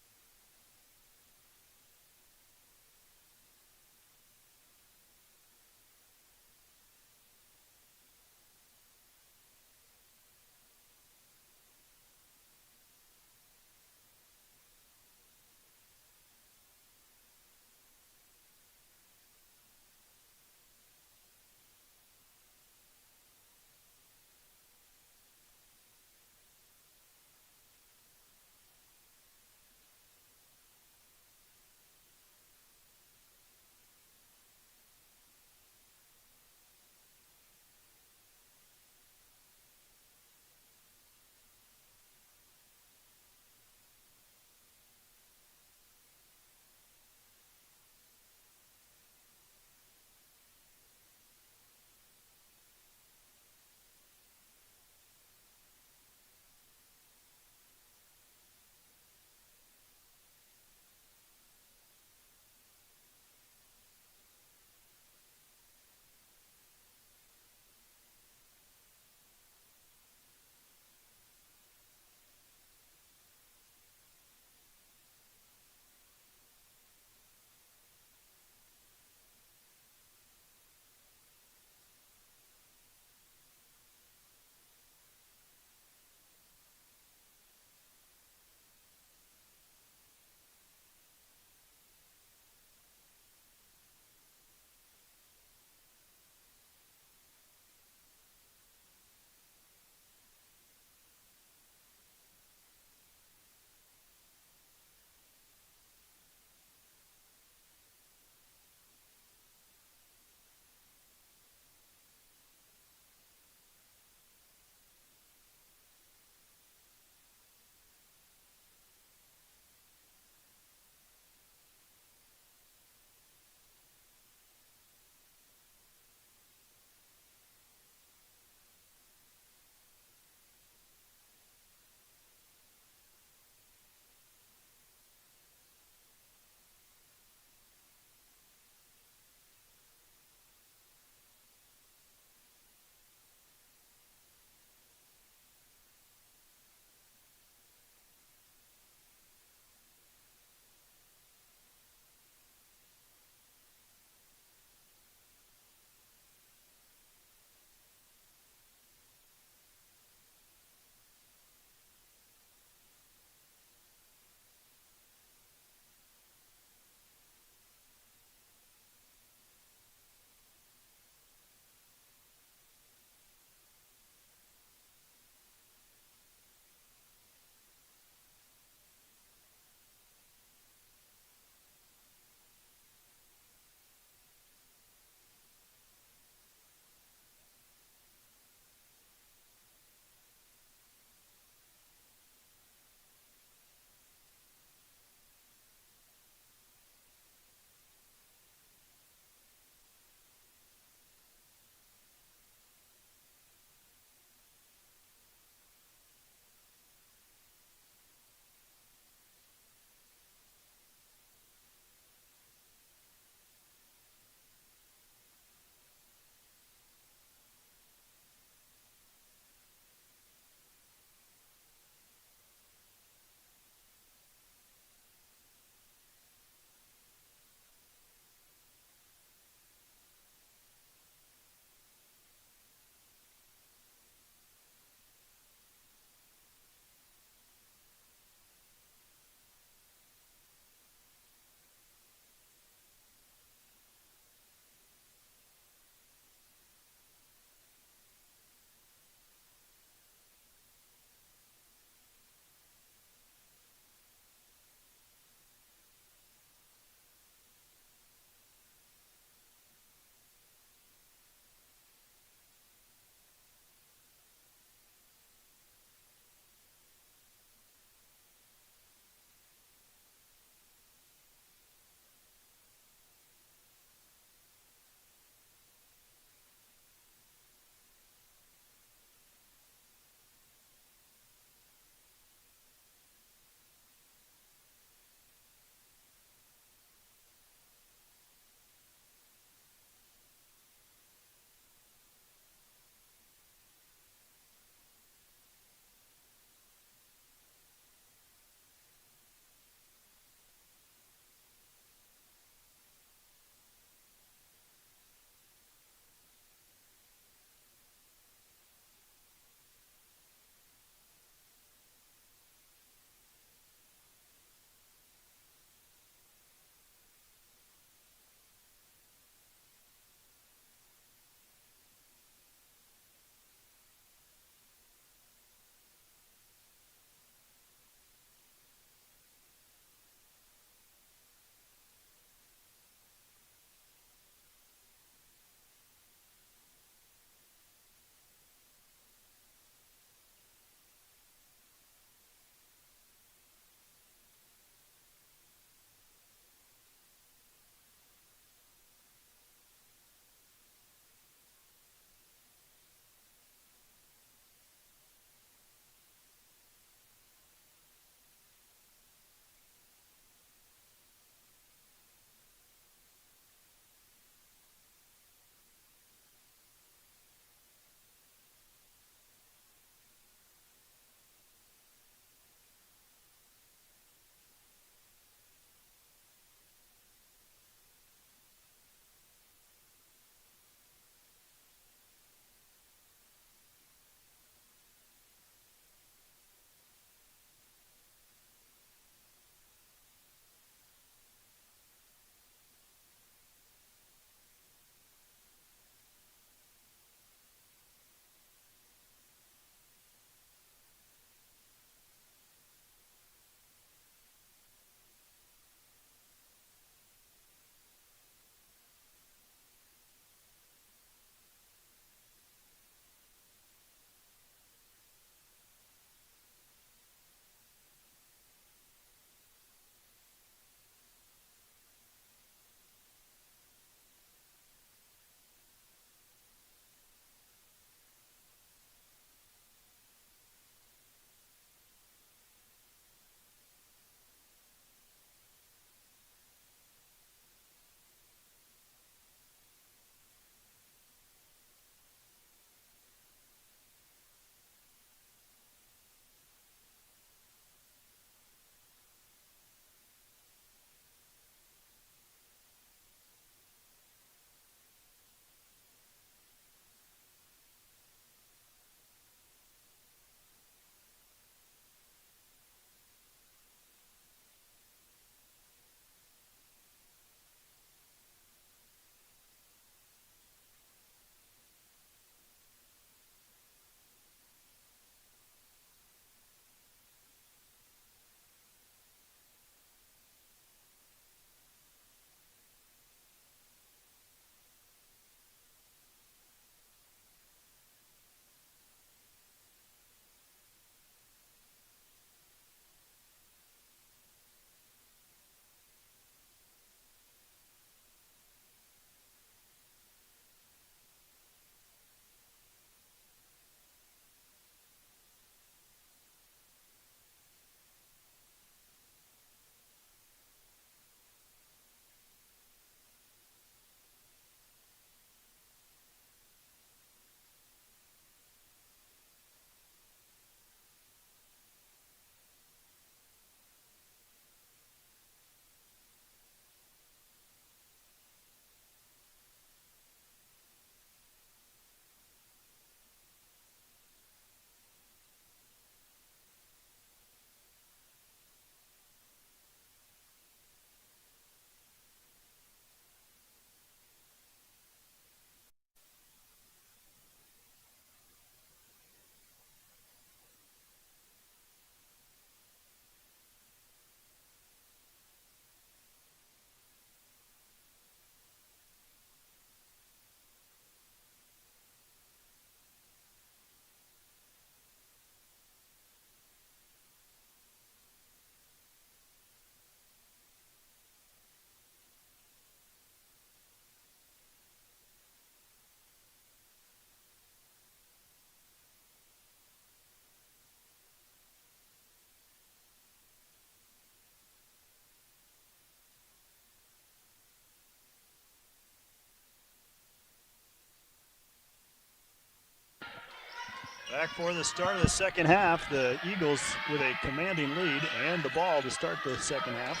Back for the start of the second half. The Eagles with a commanding lead and the ball to start the second half.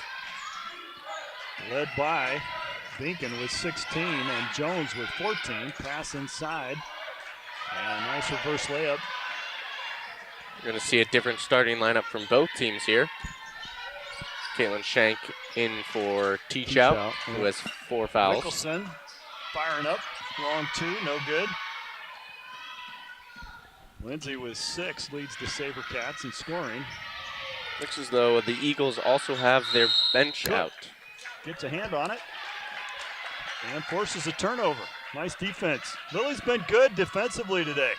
Led by Binkin with 16 and Jones with 14. Pass inside. And a nice reverse layup. You're going to see a different starting lineup from both teams here. Caitlin Shank in for Teach Out, who has 4 fouls. Nicholson firing up. Long 2, no good. Lindsay with 6 leads the SaberCats in scoring. Looks as though the Eagles also have their bench out. Gets a hand on it and forces a turnover. Nice defense. Lily's been good defensively today.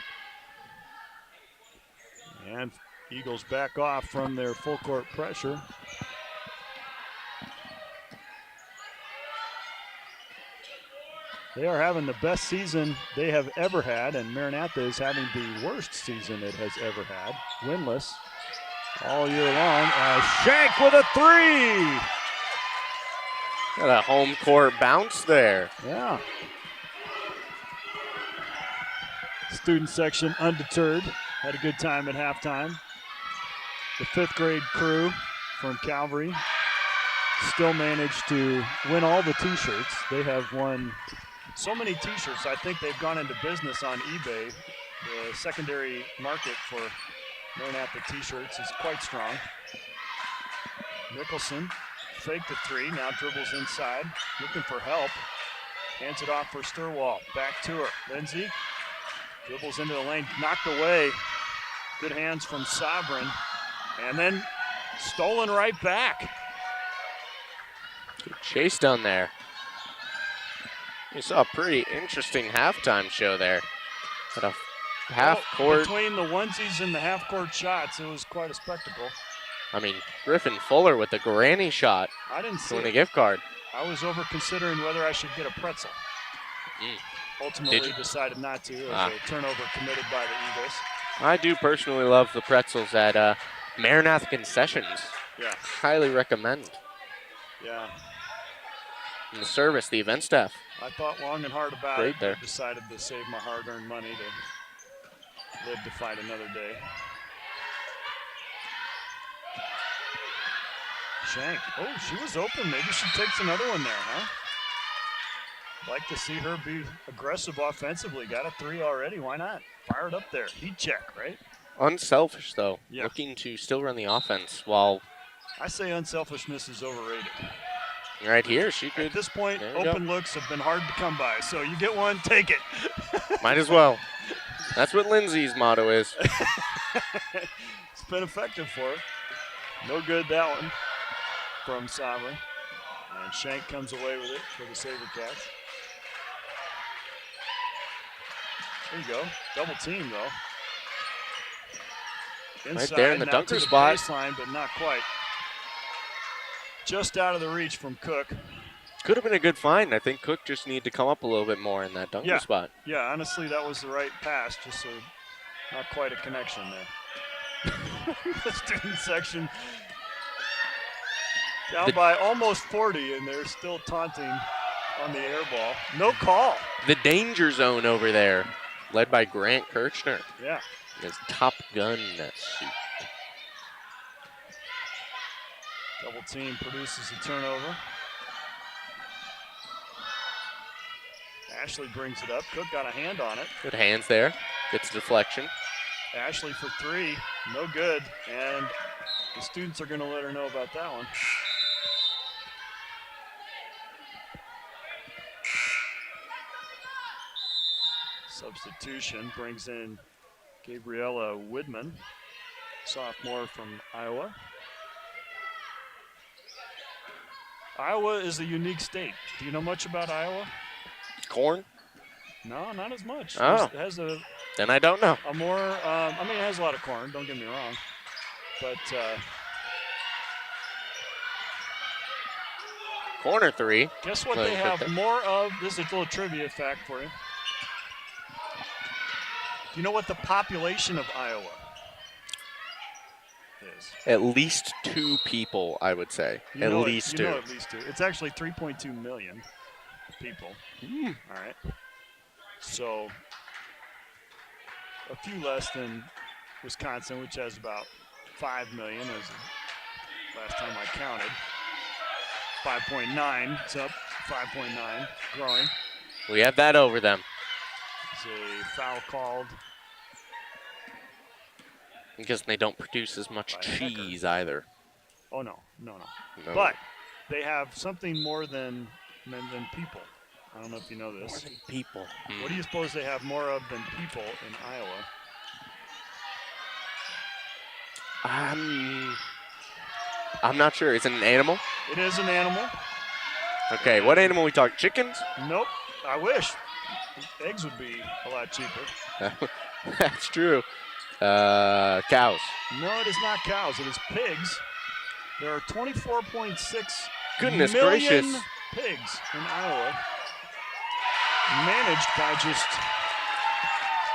And Eagles back off from their full court pressure. They are having the best season they have ever had, and Maranatha is having the worst season it has ever had. Winless all year long. Shank with a 3. Got a home court bounce there. Yeah. Student section undeterred. Had a good time at halftime. The 5th grade crew from Calvary still managed to win all the t-shirts. They have won so many t-shirts. I think they've gone into business on eBay. The secondary market for Maranatha t-shirts is quite strong. Nicholson faked the 3, now dribbles inside, looking for help. Hands it off for Sturwall. Back to her. Lindsay dribbles into the lane, knocked away. Good hands from Sovereign. And then stolen right back. Good chase down there. You saw a pretty interesting halftime show there. At a half court. Between the onesies and the half court shots, it was quite a spectacle. I mean, Griffin Fuller with the granny shot. I didn't see to win it. a gift card. I was over considering whether I should get a pretzel. Ultimately decided not to. It was a turnover committed by the Eagles. I do personally love the pretzels at Maranatha Concessions. Yeah. Highly recommend. Yeah. And the service, the event staff. I thought long and hard about Great it. there. Decided to save my hard-earned money to live to fight another day. Shank. Oh, she was open. Maybe she takes another one there, huh? Like to see her be aggressive offensively. Got a 3 already. Why not? Fire it up there. Heat check, right? Unselfish, though. Yeah. Looking to still run the offense while I say unselfishness is overrated. right here she At could. this point, There you open looks have been hard to come by. So you get one, take it. Might as well. That's what Lindsay's motto is. It's been effective for her. No good that one from Sovereign. And Shank comes away with it for the SaberCats. There you go. Double team, though. Inside, Right there in the now dunker to the spot. baseline, but not quite. Just out of the reach from Cook. Could have been a good find. I think Cook just needed to come up a little bit more in that dunker spot. Yeah, honestly, that was the right pass, just not quite a connection there. The student section down by almost 40, and they're still taunting on the air ball. No call. The danger zone over there, led by Grant Kirchner. Yeah. His Top Gun suit. Double team produces a turnover. Ashley brings it up. Cook got a hand on it. Good hands there. Gets a deflection. Ashley for 3, no good. And the students are going to let her know about that one. Substitution brings in Gabriella Widman, sophomore from Iowa. Iowa is a unique state. Do you know much about Iowa? Corn? No, not as much. Oh. It has a Then I don't know. more, I mean, it has a lot of corn, don't get me wrong. But Corner 3. guess what Oh, they you have put that. more of? This is a little trivia fact for you. Do you know what the population of Iowa is? At least 2 people, I would say. You At know least it, 2. You know at least 2. It's actually 3.2 million people. All right. So a few less than Wisconsin, which has about 5 million as last time I counted. 5.9, it's up 5.9, growing. We have that over them. There's a foul called. Because they don't produce as much By cheese Hecker. either. Oh, no. No. But they have something more than people. I don't know if you know this. More than people. What do you suppose they have more of than people in Iowa? I'm not sure. Is it an animal? It is an animal. Okay, what animal we talking? Chickens? Nope. I wish. Eggs would be a lot cheaper. That's true. Cows. No, it is not cows. It is pigs. There are 24.6 Goodness million gracious. pigs in Iowa, managed by just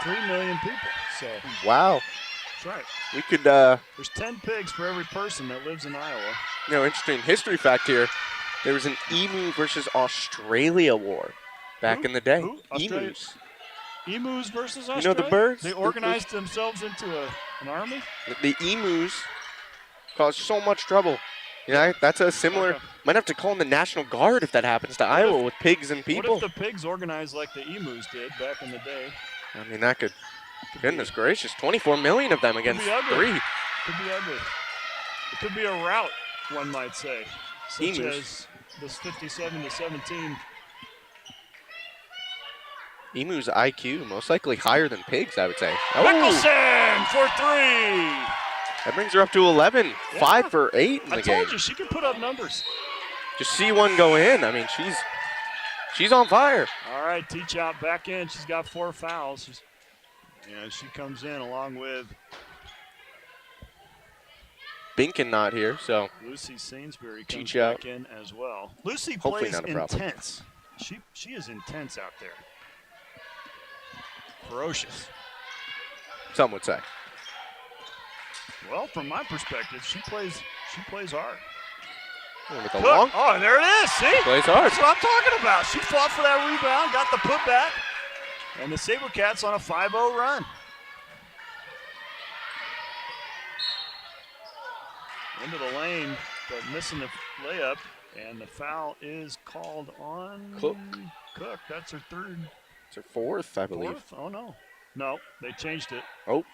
3 million people. So Wow. that's right. We could, There's 10 pigs for every person that lives in Iowa. interesting history fact here. There was an emu versus Australia war back in the day. Who? Australia? Emus. Emus versus Australia? You know the birds? They organized themselves into an army? The emus caused so much trouble. That's a similar. Okay. Might have to call in the National Guard if that happens to Iowa with pigs and people. What if the pigs organized like the emus did back in the day? I mean, that could. Goodness gracious, 24 million of them against be ugly. 3. Could be ugly. It could be a rout, one might say, such Emus. as this 57-17. Emu's IQ most likely higher than pigs, I would say. Mickelson for 3. That brings her up to 11. Yeah. 5 for 8 in the I game. told you she can put up numbers. Just see one go in. I mean, she's on fire. All right, teach out back in. She's got 4 fouls. She comes in along with Binkin not here, so Lucy Sainsbury comes Teach out. back in as well. Lucy Hopefully plays not a problem. intense. She is intense out there. Ferocious. some would say. Well, from my perspective, she plays hard. With a Look, long oh, there it is. See? plays hard. That's what I'm talking about. She fought for that rebound, got the putback, and the SaberCats on a 5-0 run. Into the lane, but missing the layup, and the foul is called on Cook. That's her third. It's her 4th, I believe. Fourth? Oh, no. No, they changed it. Oh,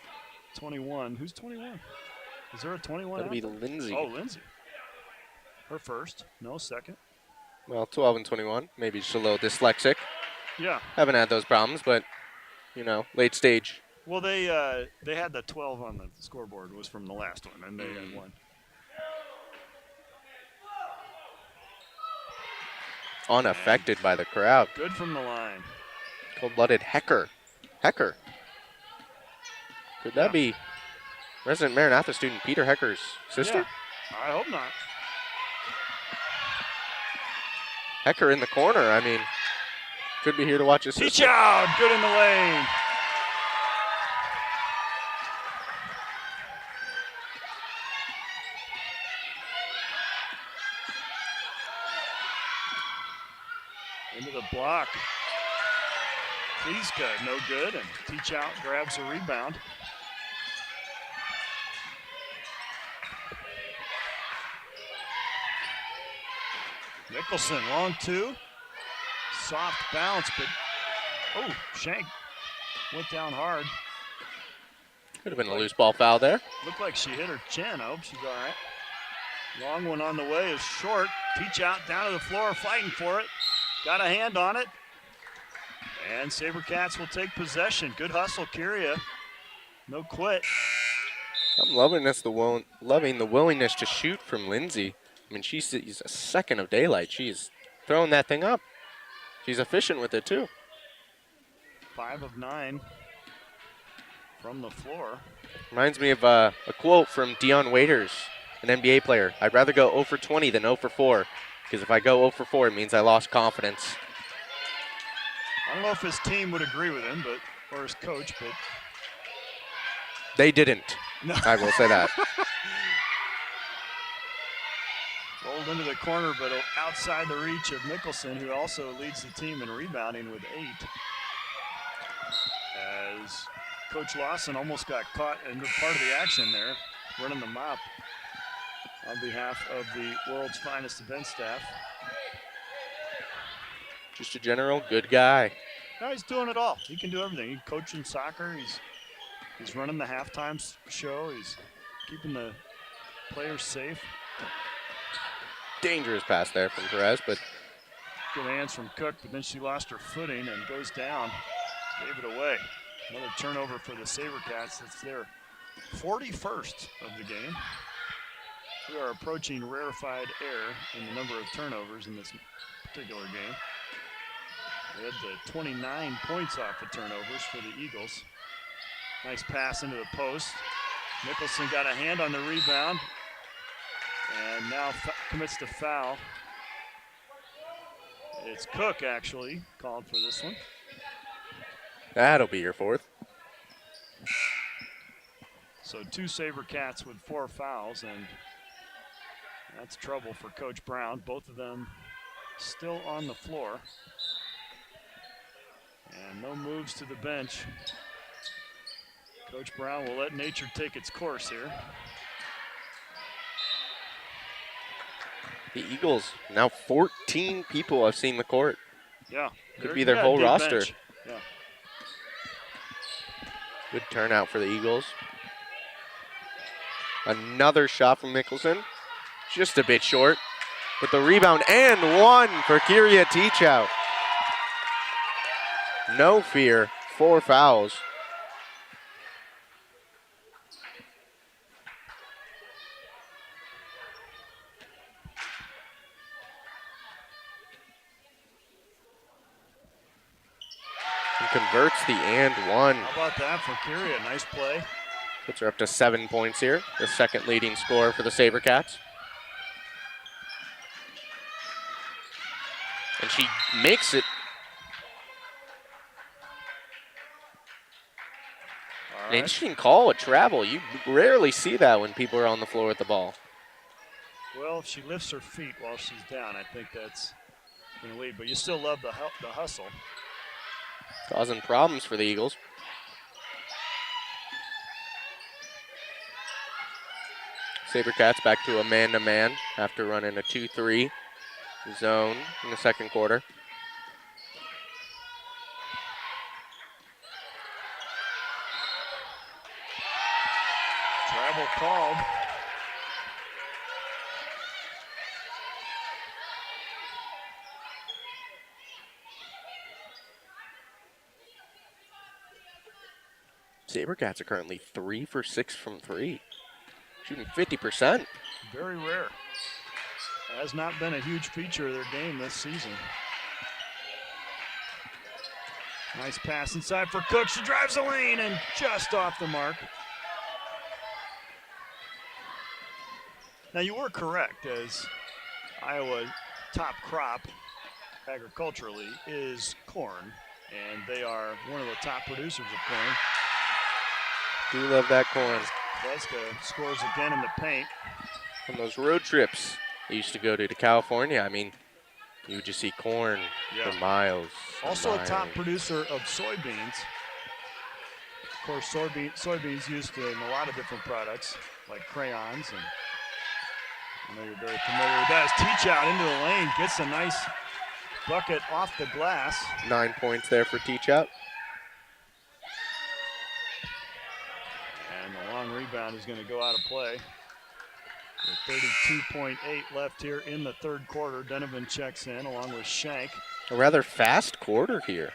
21. Who's 21? Is there a 21? that'll be out there? Lindsay. Oh, Lindsay. Her first. No, second. Well, 12 and 21. Maybe just a little dyslexic. Yeah. Haven't had those problems, but, late stage. Well, they had the 12 on the scoreboard. It was from the last one, and they had one. Unaffected by the crowd. Good from the line. Cold-blooded Hecker. Could that be resident Maranatha student Peter Hecker's sister? Yeah. I hope not. Hecker in the corner. I mean, could be here to watch his Teach sister. out. Good in the lane. Into the block. Pleska, no good, and Teach out grabs a rebound. Mickelson, long 2. Soft bounce, but Shank went down hard. Could have been a loose ball foul there. Looked like she hit her chin. I hope she's all right. Long one on the way is short. Teach out down to the floor, fighting for it. Got a hand on it. And SaberCats will take possession. Good hustle, Kyria. No quit. I'm loving loving the willingness to shoot from Lindsay. I mean, she's a second of daylight. She's throwing that thing up. She's efficient with it, too. 5 of 9 from the floor. Reminds me of a quote from Dion Waiters, an NBA player. I'd rather go 0 for 20 than 0 for 4, because if I go 0 for 4, it means I lost confidence. I don't know if his team would agree with him, or his coach, but They didn't. no. I will say that. Rolled into the corner, but outside the reach of Mickelson, who also leads the team in rebounding with 8. As Coach Lawson almost got caught in part of the action there, running the mop on behalf of the world's finest event staff. Just a general good guy. No, he's doing it all. He can do everything. He's coaching soccer. He's running the halftime show. He's keeping the players safe. Dangerous pass there from Perez, but good hands from Cook, but then she lost her footing and goes down. Gave it away. Another turnover for the SaberCats. That's their 41st of the game. We are approaching rarefied air in the number of turnovers in this particular game. We had the 29 points off the turnovers for the Eagles. Nice pass into the post. Nicholson got a hand on the rebound and now commits the foul. It's Cook actually called for this one. that'll be your 4th. So 2 SaberCats with 4 fouls, and that's trouble for Coach Brown. Both of them still on the floor. And no moves to the bench. Coach Brown will let nature take its course here. The Eagles, now 14 people have seen the court. Yeah. Could be their whole roster. Bench. Yeah. Good turnout for the Eagles. Another shot from Mickelson. Just a bit short. With the rebound and one for Kyria Teachout. No fear, 4 fouls. And converts the and one. How about that for Kyria? Nice play. Puts her up to 7 points here. The second leading scorer for the SaberCats. And she makes it. An interesting call, a travel. You rarely see that when people are on the floor with the ball. Well, if she lifts her feet while she's down, I think that's going to lead. But you still love the hustle. Causing problems for the Eagles. SaberCats back to a man-to-man after running a 2-3 zone in the second quarter. Travel called. SaberCats are currently 3 for 6 from 3. Shooting 50%. Very rare. Has not been a huge feature of their game this season. Nice pass inside for Cook. She drives the lane and just off the mark. Now you were correct, as Iowa's top crop agriculturally is corn, and they are one of the top producers of corn. Do love that corn. Kleska scores again in the paint. On those road trips I used to go to California, I mean, you would just see corn for miles. Also a top producer of soybeans. Of course, soybeans used in a lot of different products, like crayons, and I know you're very familiar with that. As Teachout into the lane, gets a nice bucket off the glass. 9 points there for Teachout. And the long rebound is going to go out of play. With 32.8 left here in the third quarter. Donovan checks in along with Shank. A rather fast quarter here,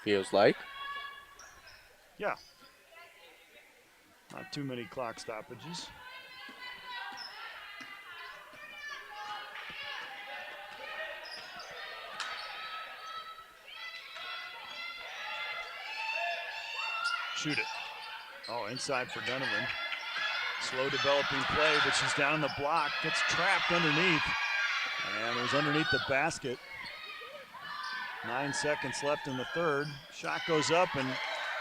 feels like. Yeah. Not too many clock stoppages. Shoot it. Oh, inside for Donovan. Slow developing play, but she's down the block. Gets trapped underneath. And it was underneath the basket. 9 seconds left in the third. Shot goes up and...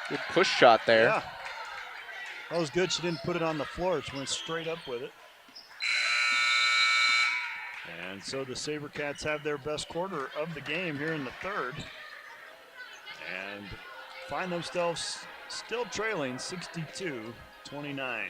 Good push shot there. Yeah. That was good. She didn't put it on the floor. She went straight up with it. And so the SaberCats have their best quarter of the game here in the third. And find themselves still trailing 62-29.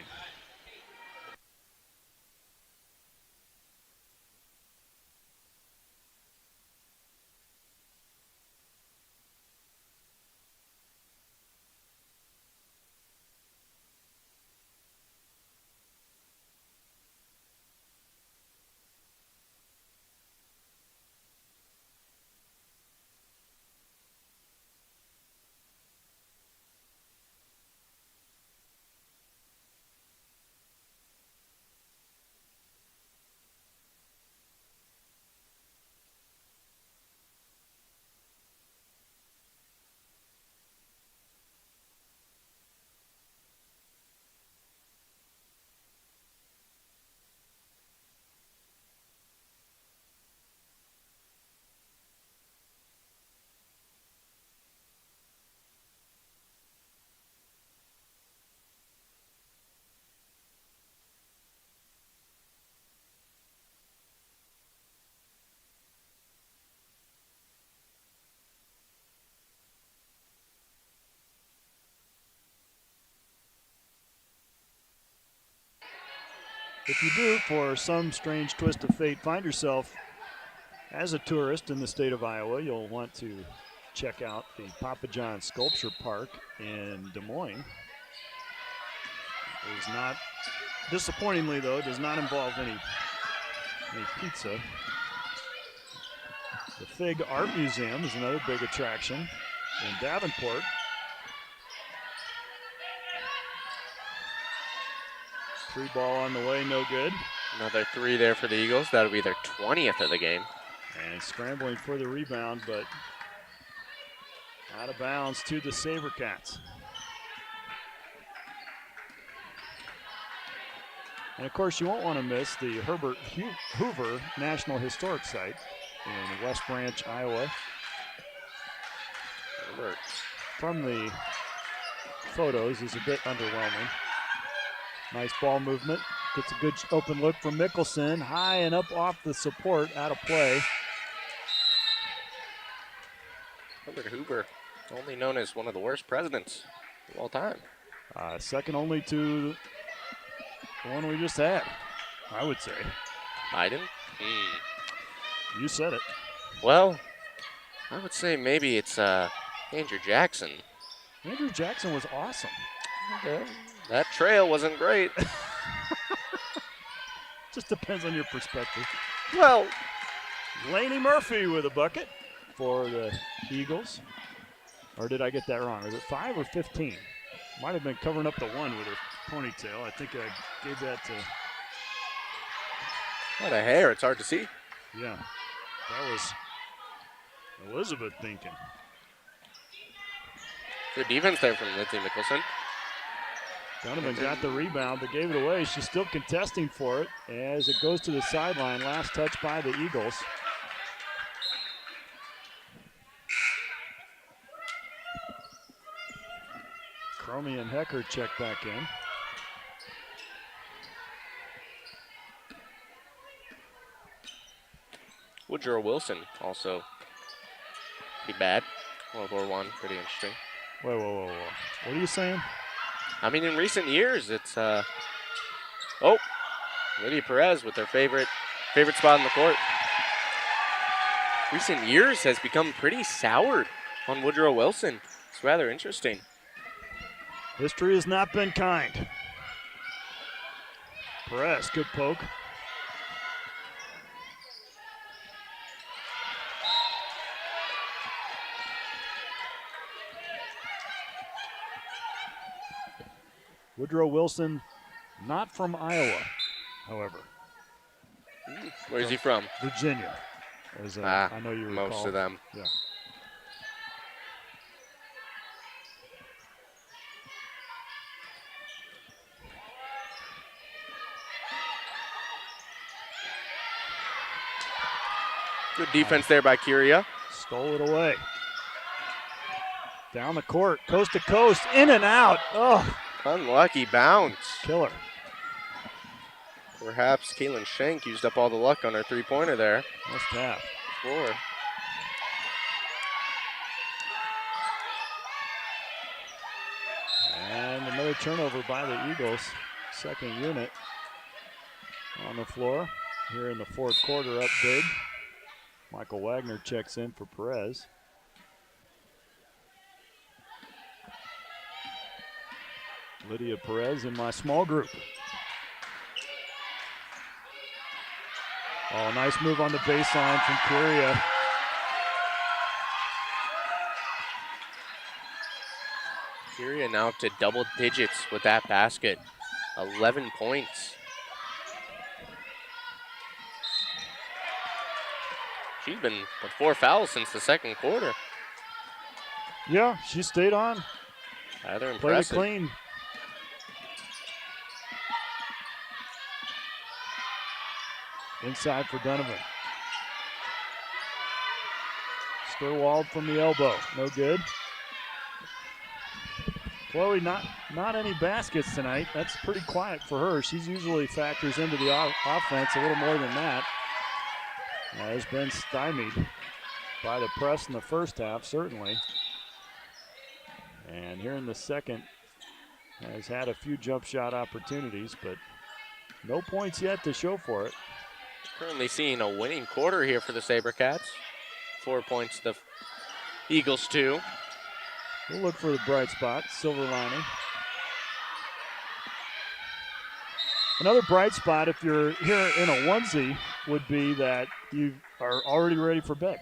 If you do, for some strange twist of fate, find yourself as a tourist in the state of Iowa, you'll want to check out the Papa John's Sculpture Park in Des Moines. It is not, disappointingly though, it does not involve any pizza. The Fig Art Museum is another big attraction in Davenport. Three ball on the way, no good. Another three there for the Eagles. That'll be their 20th of the game. And scrambling for the rebound, but out of bounds to the SaberCats. And of course, you won't want to miss the Herbert Hoover National Historic Site in West Branch, Iowa. Herbert. From the photos is a bit underwhelming. Nice ball movement. Gets a good open look from Mickelson. High and up off the support, out of play. Herbert Hoover, only known as one of the worst presidents of all time. Second only to the one we just had, I would say. Biden? You said it. Well, I would say maybe it's Andrew Jackson. Andrew Jackson was awesome. Okay. That trail wasn't great. Just depends on your perspective. Well, Laney Murphy with a bucket for the Eagles. Or did I get that wrong? Is it 5 or 15? Might have been covering up the one with her ponytail. I think I gave that to... what a hair. It's hard to see. Yeah, that was Elizabeth thinking. Good defense there from Lindsay Mickelson. Donovan got the rebound, but gave it away. She's still contesting for it as it goes to the sideline. Last touch by the Eagles. Cromie and Hecker check back in. Woodrow Wilson also be bad. World War I, pretty interesting. Whoa. What are you saying? I mean, in recent years, it's Lydia Perez with their favorite spot on the court. Recent years has become pretty soured on Woodrow Wilson. It's rather interesting. History has not been kind. Perez, good poke. Woodrow Wilson, not from Iowa, however. Where is he from? Virginia. As, I know you recall. Most of them. Yeah. Good defense there by Curia. Stole it away. Down the court, coast to coast, in and out. Oh, Unlucky bounce. killer. Perhaps Caitlin Shank used up all the luck on her three-pointer there. Must have. 4. Another turnover by the Eagles. Second unit on the floor here in the fourth quarter, up big. Michael Wagner checks in for Perez. Lydia Perez in my small group. Oh, nice move on the baseline from Curia. Curia now up to double digits with that basket. 11 points. She's been with 4 fouls since the second quarter. Yeah, she stayed on. Rather Played it impressive. clean. Inside for Donovan. Sturwald from the elbow, no good. Chloe, not any baskets tonight. That's pretty quiet for her. She's usually factors into the offense a little more than that. Has been stymied by the press in the first half, certainly. And here in the second, has had a few jump shot opportunities, but no points yet to show for it. Currently seeing a winning quarter here for the SaberCats. 4 points to the Eagles 2. We'll look for the bright spot, silver lining. Another bright spot, if you're here in a onesie, would be that you are already ready for bed.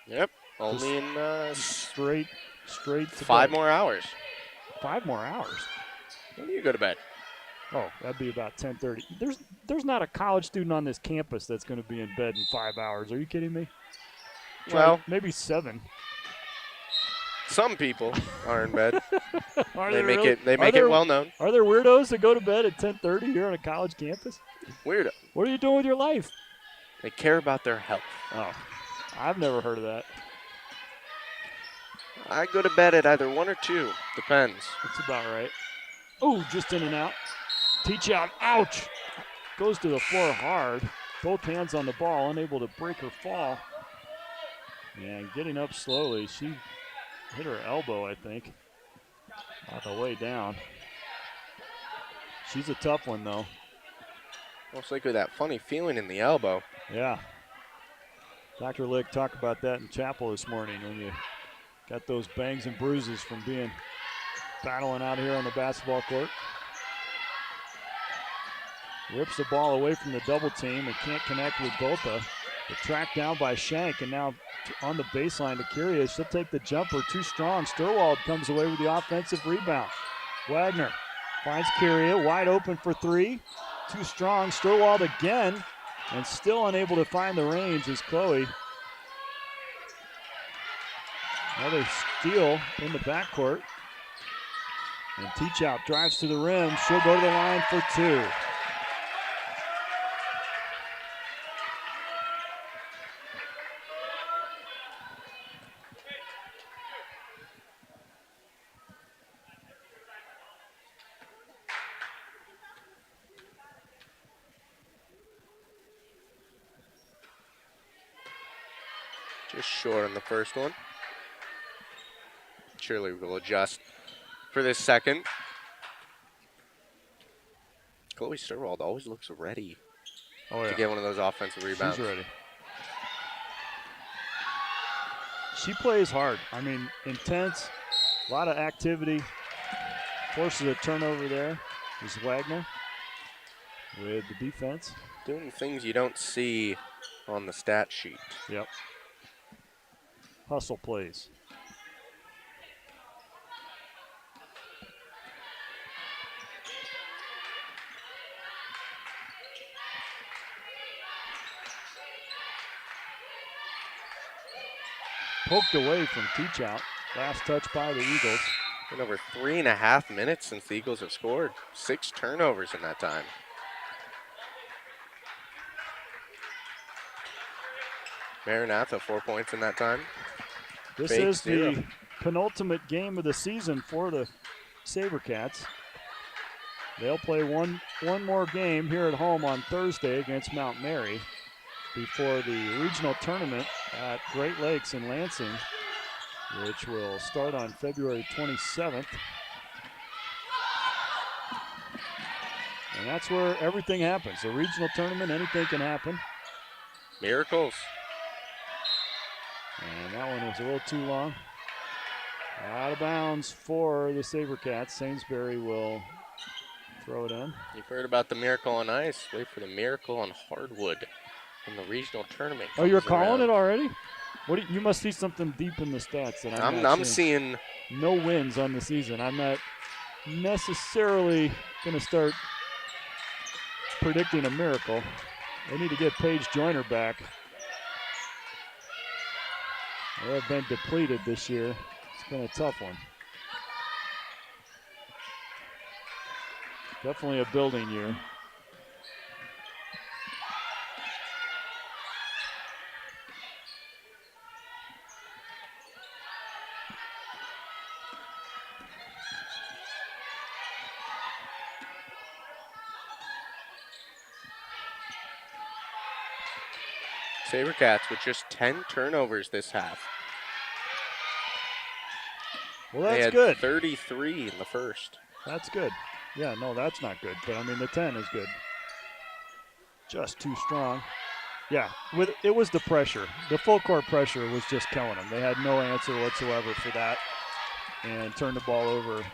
Yep, only in straight to 5 bed. more hours. 5 more hours? When do you go to bed? Oh, that'd be about 10:30. There's not a college student on this campus that's going to be in bed in 5 hours. Are you kidding me? Well, maybe 7. Some people are in bed. They make it well known. Are there weirdos that go to bed at 10:30 here on a college campus? Weirdo. What are you doing with your life? They care about their health. Oh, I've never heard of that. I go to bed at either 1 or 2. Depends. That's about right. Oh, just in and out. Teach out. Ouch. Goes to the floor hard. Both hands on the ball, unable to break her fall. And getting up slowly. She hit her elbow, I think, on the way down. She's a tough one, though. Most likely that funny feeling in the elbow. Yeah. Dr. Lick talked about that in chapel this morning when you got those bangs and bruises from battling out here on the basketball court. Rips the ball away from the double team and can't connect with Botha. But tracked down by Shank, and now on the baseline to Curia. She'll take the jumper, too strong. Sturwald comes away with the offensive rebound. Wagner finds Curia, wide open for 3. Too strong. Sturwald again, and still unable to find the range is Chloe. Another steal in the backcourt. And Teachout drives to the rim. She'll go to the line for 2. Just short on the first one. Surely we'll adjust for this second. Chloe Sturwald always looks ready to get one of those offensive rebounds. She's ready. She plays hard. I mean, intense, a lot of activity. Forces a turnover there. Is Wagner with the defense. Doing things you don't see on the stat sheet. Yep. Hustle plays. Poked away from Teachout. Last touch by the Eagles. Been over 3.5 minutes since the Eagles have scored. 6 turnovers in that time. Maranatha, 4 points in that time. This Fake is 0. the penultimate game of the season for the SaberCats. They'll play one more game here at home on Thursday against Mount Mary before the regional tournament at Great Lakes in Lansing, which will start on February 27th. And that's where everything happens. The regional tournament, anything can happen. Miracles. And that one was a little too long. Out of bounds for the SaberCats. Sainsbury will throw it in. You've heard about the miracle on ice. Wait for the miracle on hardwood in the regional tournament. Oh, you're calling it already? What? You must see something deep in the stats that I'm seeing no wins on the season. I'm not necessarily going to start predicting a miracle. They need to get Paige Joyner back. They have been depleted this year. It's been a tough one. Definitely a building year. SaberCats with just 10 turnovers this half. Well, they that's had good. 33 in the first. That's good. Yeah, no, that's not good. But, I mean, the 10 is good. Just too strong. Yeah, it was the pressure. The full court pressure was just killing them. They had no answer whatsoever for that and turned the ball over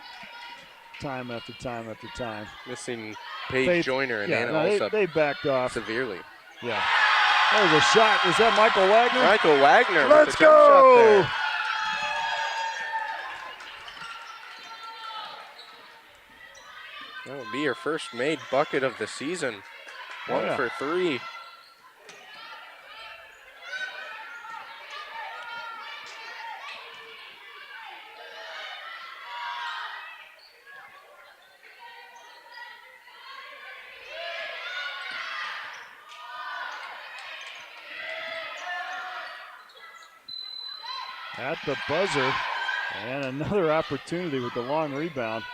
time after time after time. Missing Paige Joyner and Anna Alsop. They backed off. Severely. Yeah. That was a shot. Was that Michael Wagner? Michael Wagner. Let's with the jump shot there. That will be your first made bucket of the season. One for 3. At the buzzer, and another opportunity with the long rebound.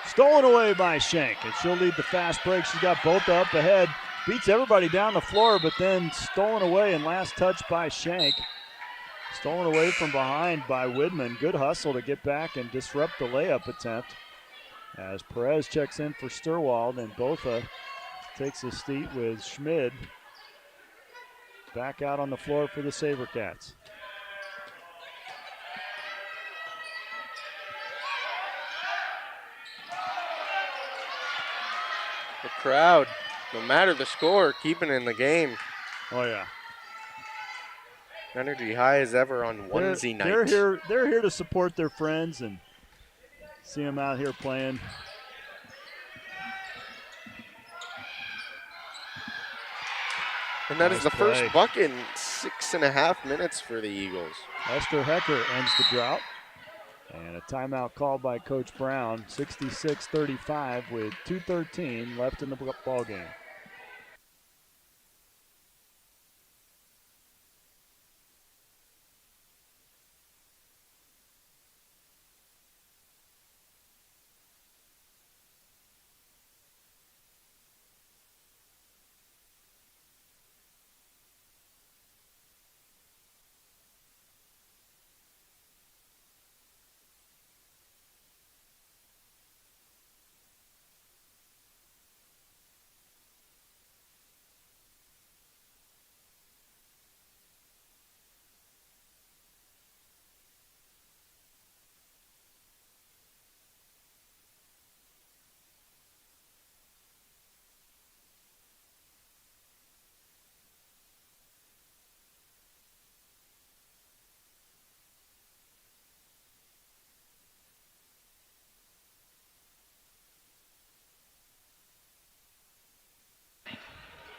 Stolen away by Shank, and she'll lead the fast break. She's got both up ahead, beats everybody down the floor, but then stolen away and last touch by Shank. Stolen away from behind by Widman. Good hustle to get back and disrupt the layup attempt. As Perez checks in for Sturwald, and Botha takes a seat with Schmid back out on the floor for the SaberCats. The crowd, no matter the score, keeping it in the game. Oh, yeah. Energy high as ever on Wednesday night. They're here to support their friends and see them out here playing. And that is the first bucket in 6.5 minutes for the Eagles. Esther Hecker ends the drought. And a timeout called by Coach Brown, 66-35 with 2:13 left in the ball game.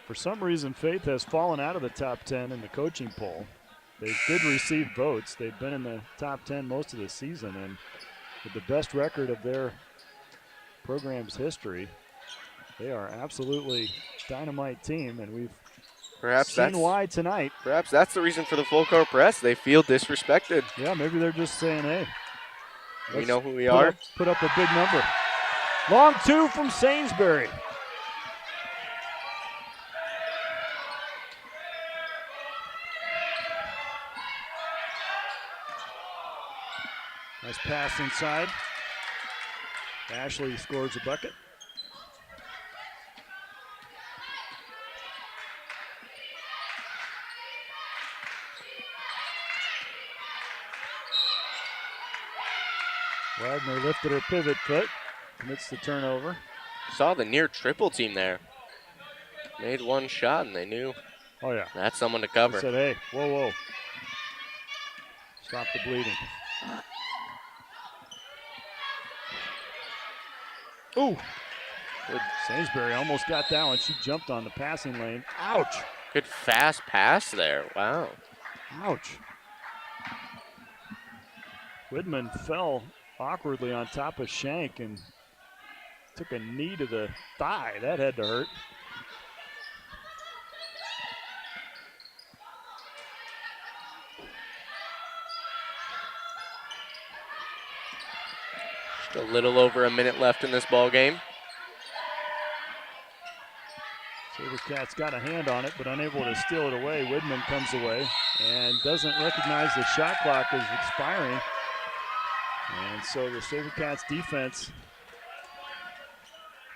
For some reason, Faith has fallen out of the top 10 in the coaching poll. They did receive votes. They've been in the top 10 most of the season, and with the best record of their program's history, they are absolutely dynamite team, and we've seen why tonight. Perhaps that's the reason for the full court press. They feel disrespected. Yeah, maybe they're just saying, hey, we know who we are. Put up a big number. Long two from Sainsbury. Nice pass inside. Ashley scores a bucket. Wagner lifted her pivot foot, commits the turnover. Saw the near triple team there. Made one shot and they knew Oh yeah. that's someone to They cover. said, hey, whoa, whoa. Stop the bleeding. Ooh. Good. Sainsbury almost got that one. She jumped on the passing lane. Ouch. Good fast pass there. Wow. Ouch. Widman fell awkwardly on top of Shank and took a knee to the thigh. That had to hurt. Just a little over a minute left in this ball game. SaberCats got a hand on it, but unable to steal it away. Widman comes away and doesn't recognize the shot clock is expiring. And so the SaberCats defense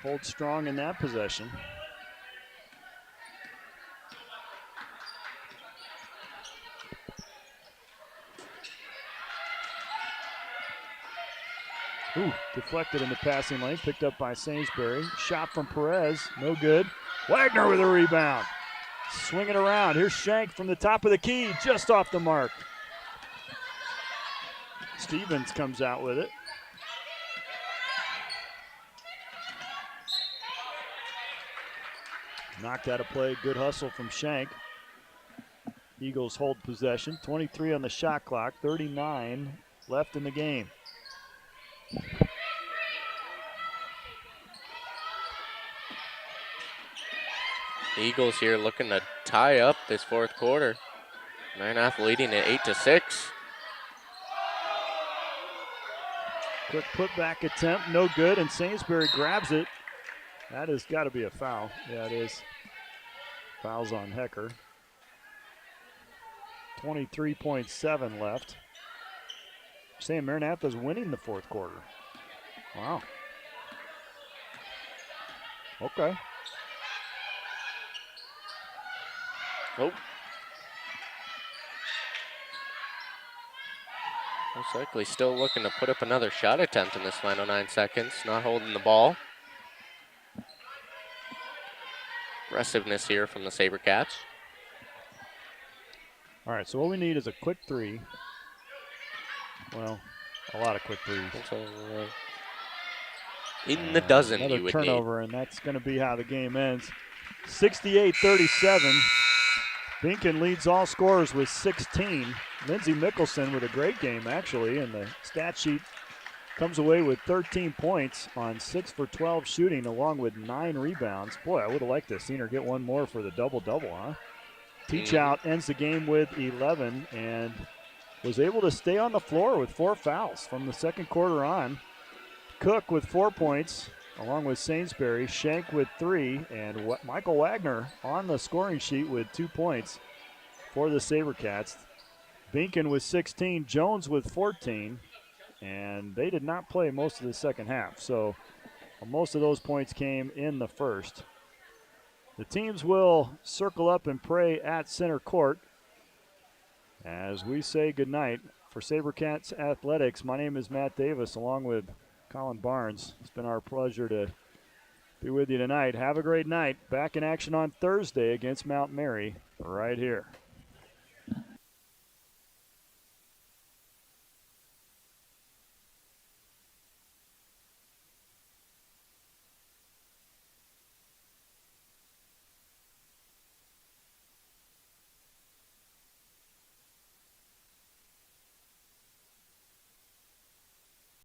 holds strong in that possession. Ooh, deflected in the passing lane, picked up by Sainsbury. Shot from Perez, no good. Wagner with a rebound. Swing it around. Here's Shank from the top of the key, just off the mark. Stevens comes out with it. Knocked out of play, good hustle from Shank. Eagles hold possession. 23 on the shot clock, 39 left in the game. The Eagles here looking to tie up this fourth quarter. Maranatha leading at 8-6. Quick putback attempt, no good, and Sainsbury grabs it. That has got to be a foul. Yeah, it is. Foul's on Hecker. 23.7 left. Saying Maranatha's winning the fourth quarter. Wow. Okay. Oh. Most likely still looking to put up another shot attempt in this final 9 seconds. Not holding the ball. Aggressiveness here from the SaberCats. All right, so what we need is a quick three. Well, a lot of quick threes. In the dozen, another you would turnover, and that's going to be how the game ends. 68-37. Binken leads all scorers with 16. Lindsey Mickelson with a great game, actually, and the stat sheet comes away with 13 points on 6 for 12 shooting, along with 9 rebounds. Boy, I would have liked to have seen her get one more for the double-double, huh? Teach Out ends the game with 11 and was able to stay on the floor with 4 fouls from the second quarter on. Cook with 4 points, along with Sainsbury. Shank with 3, and Michael Wagner on the scoring sheet with 2 points for the SaberCats. Binken with 16, Jones with 14, and they did not play most of the second half, so most of those points came in the first. The teams will circle up and pray at center court as we say goodnight. For SaberCats Athletics, my name is Matt Davis along with Colin Barnes. It's been our pleasure to be with you tonight. Have a great night. Back in action on Thursday against Mount Mary right here.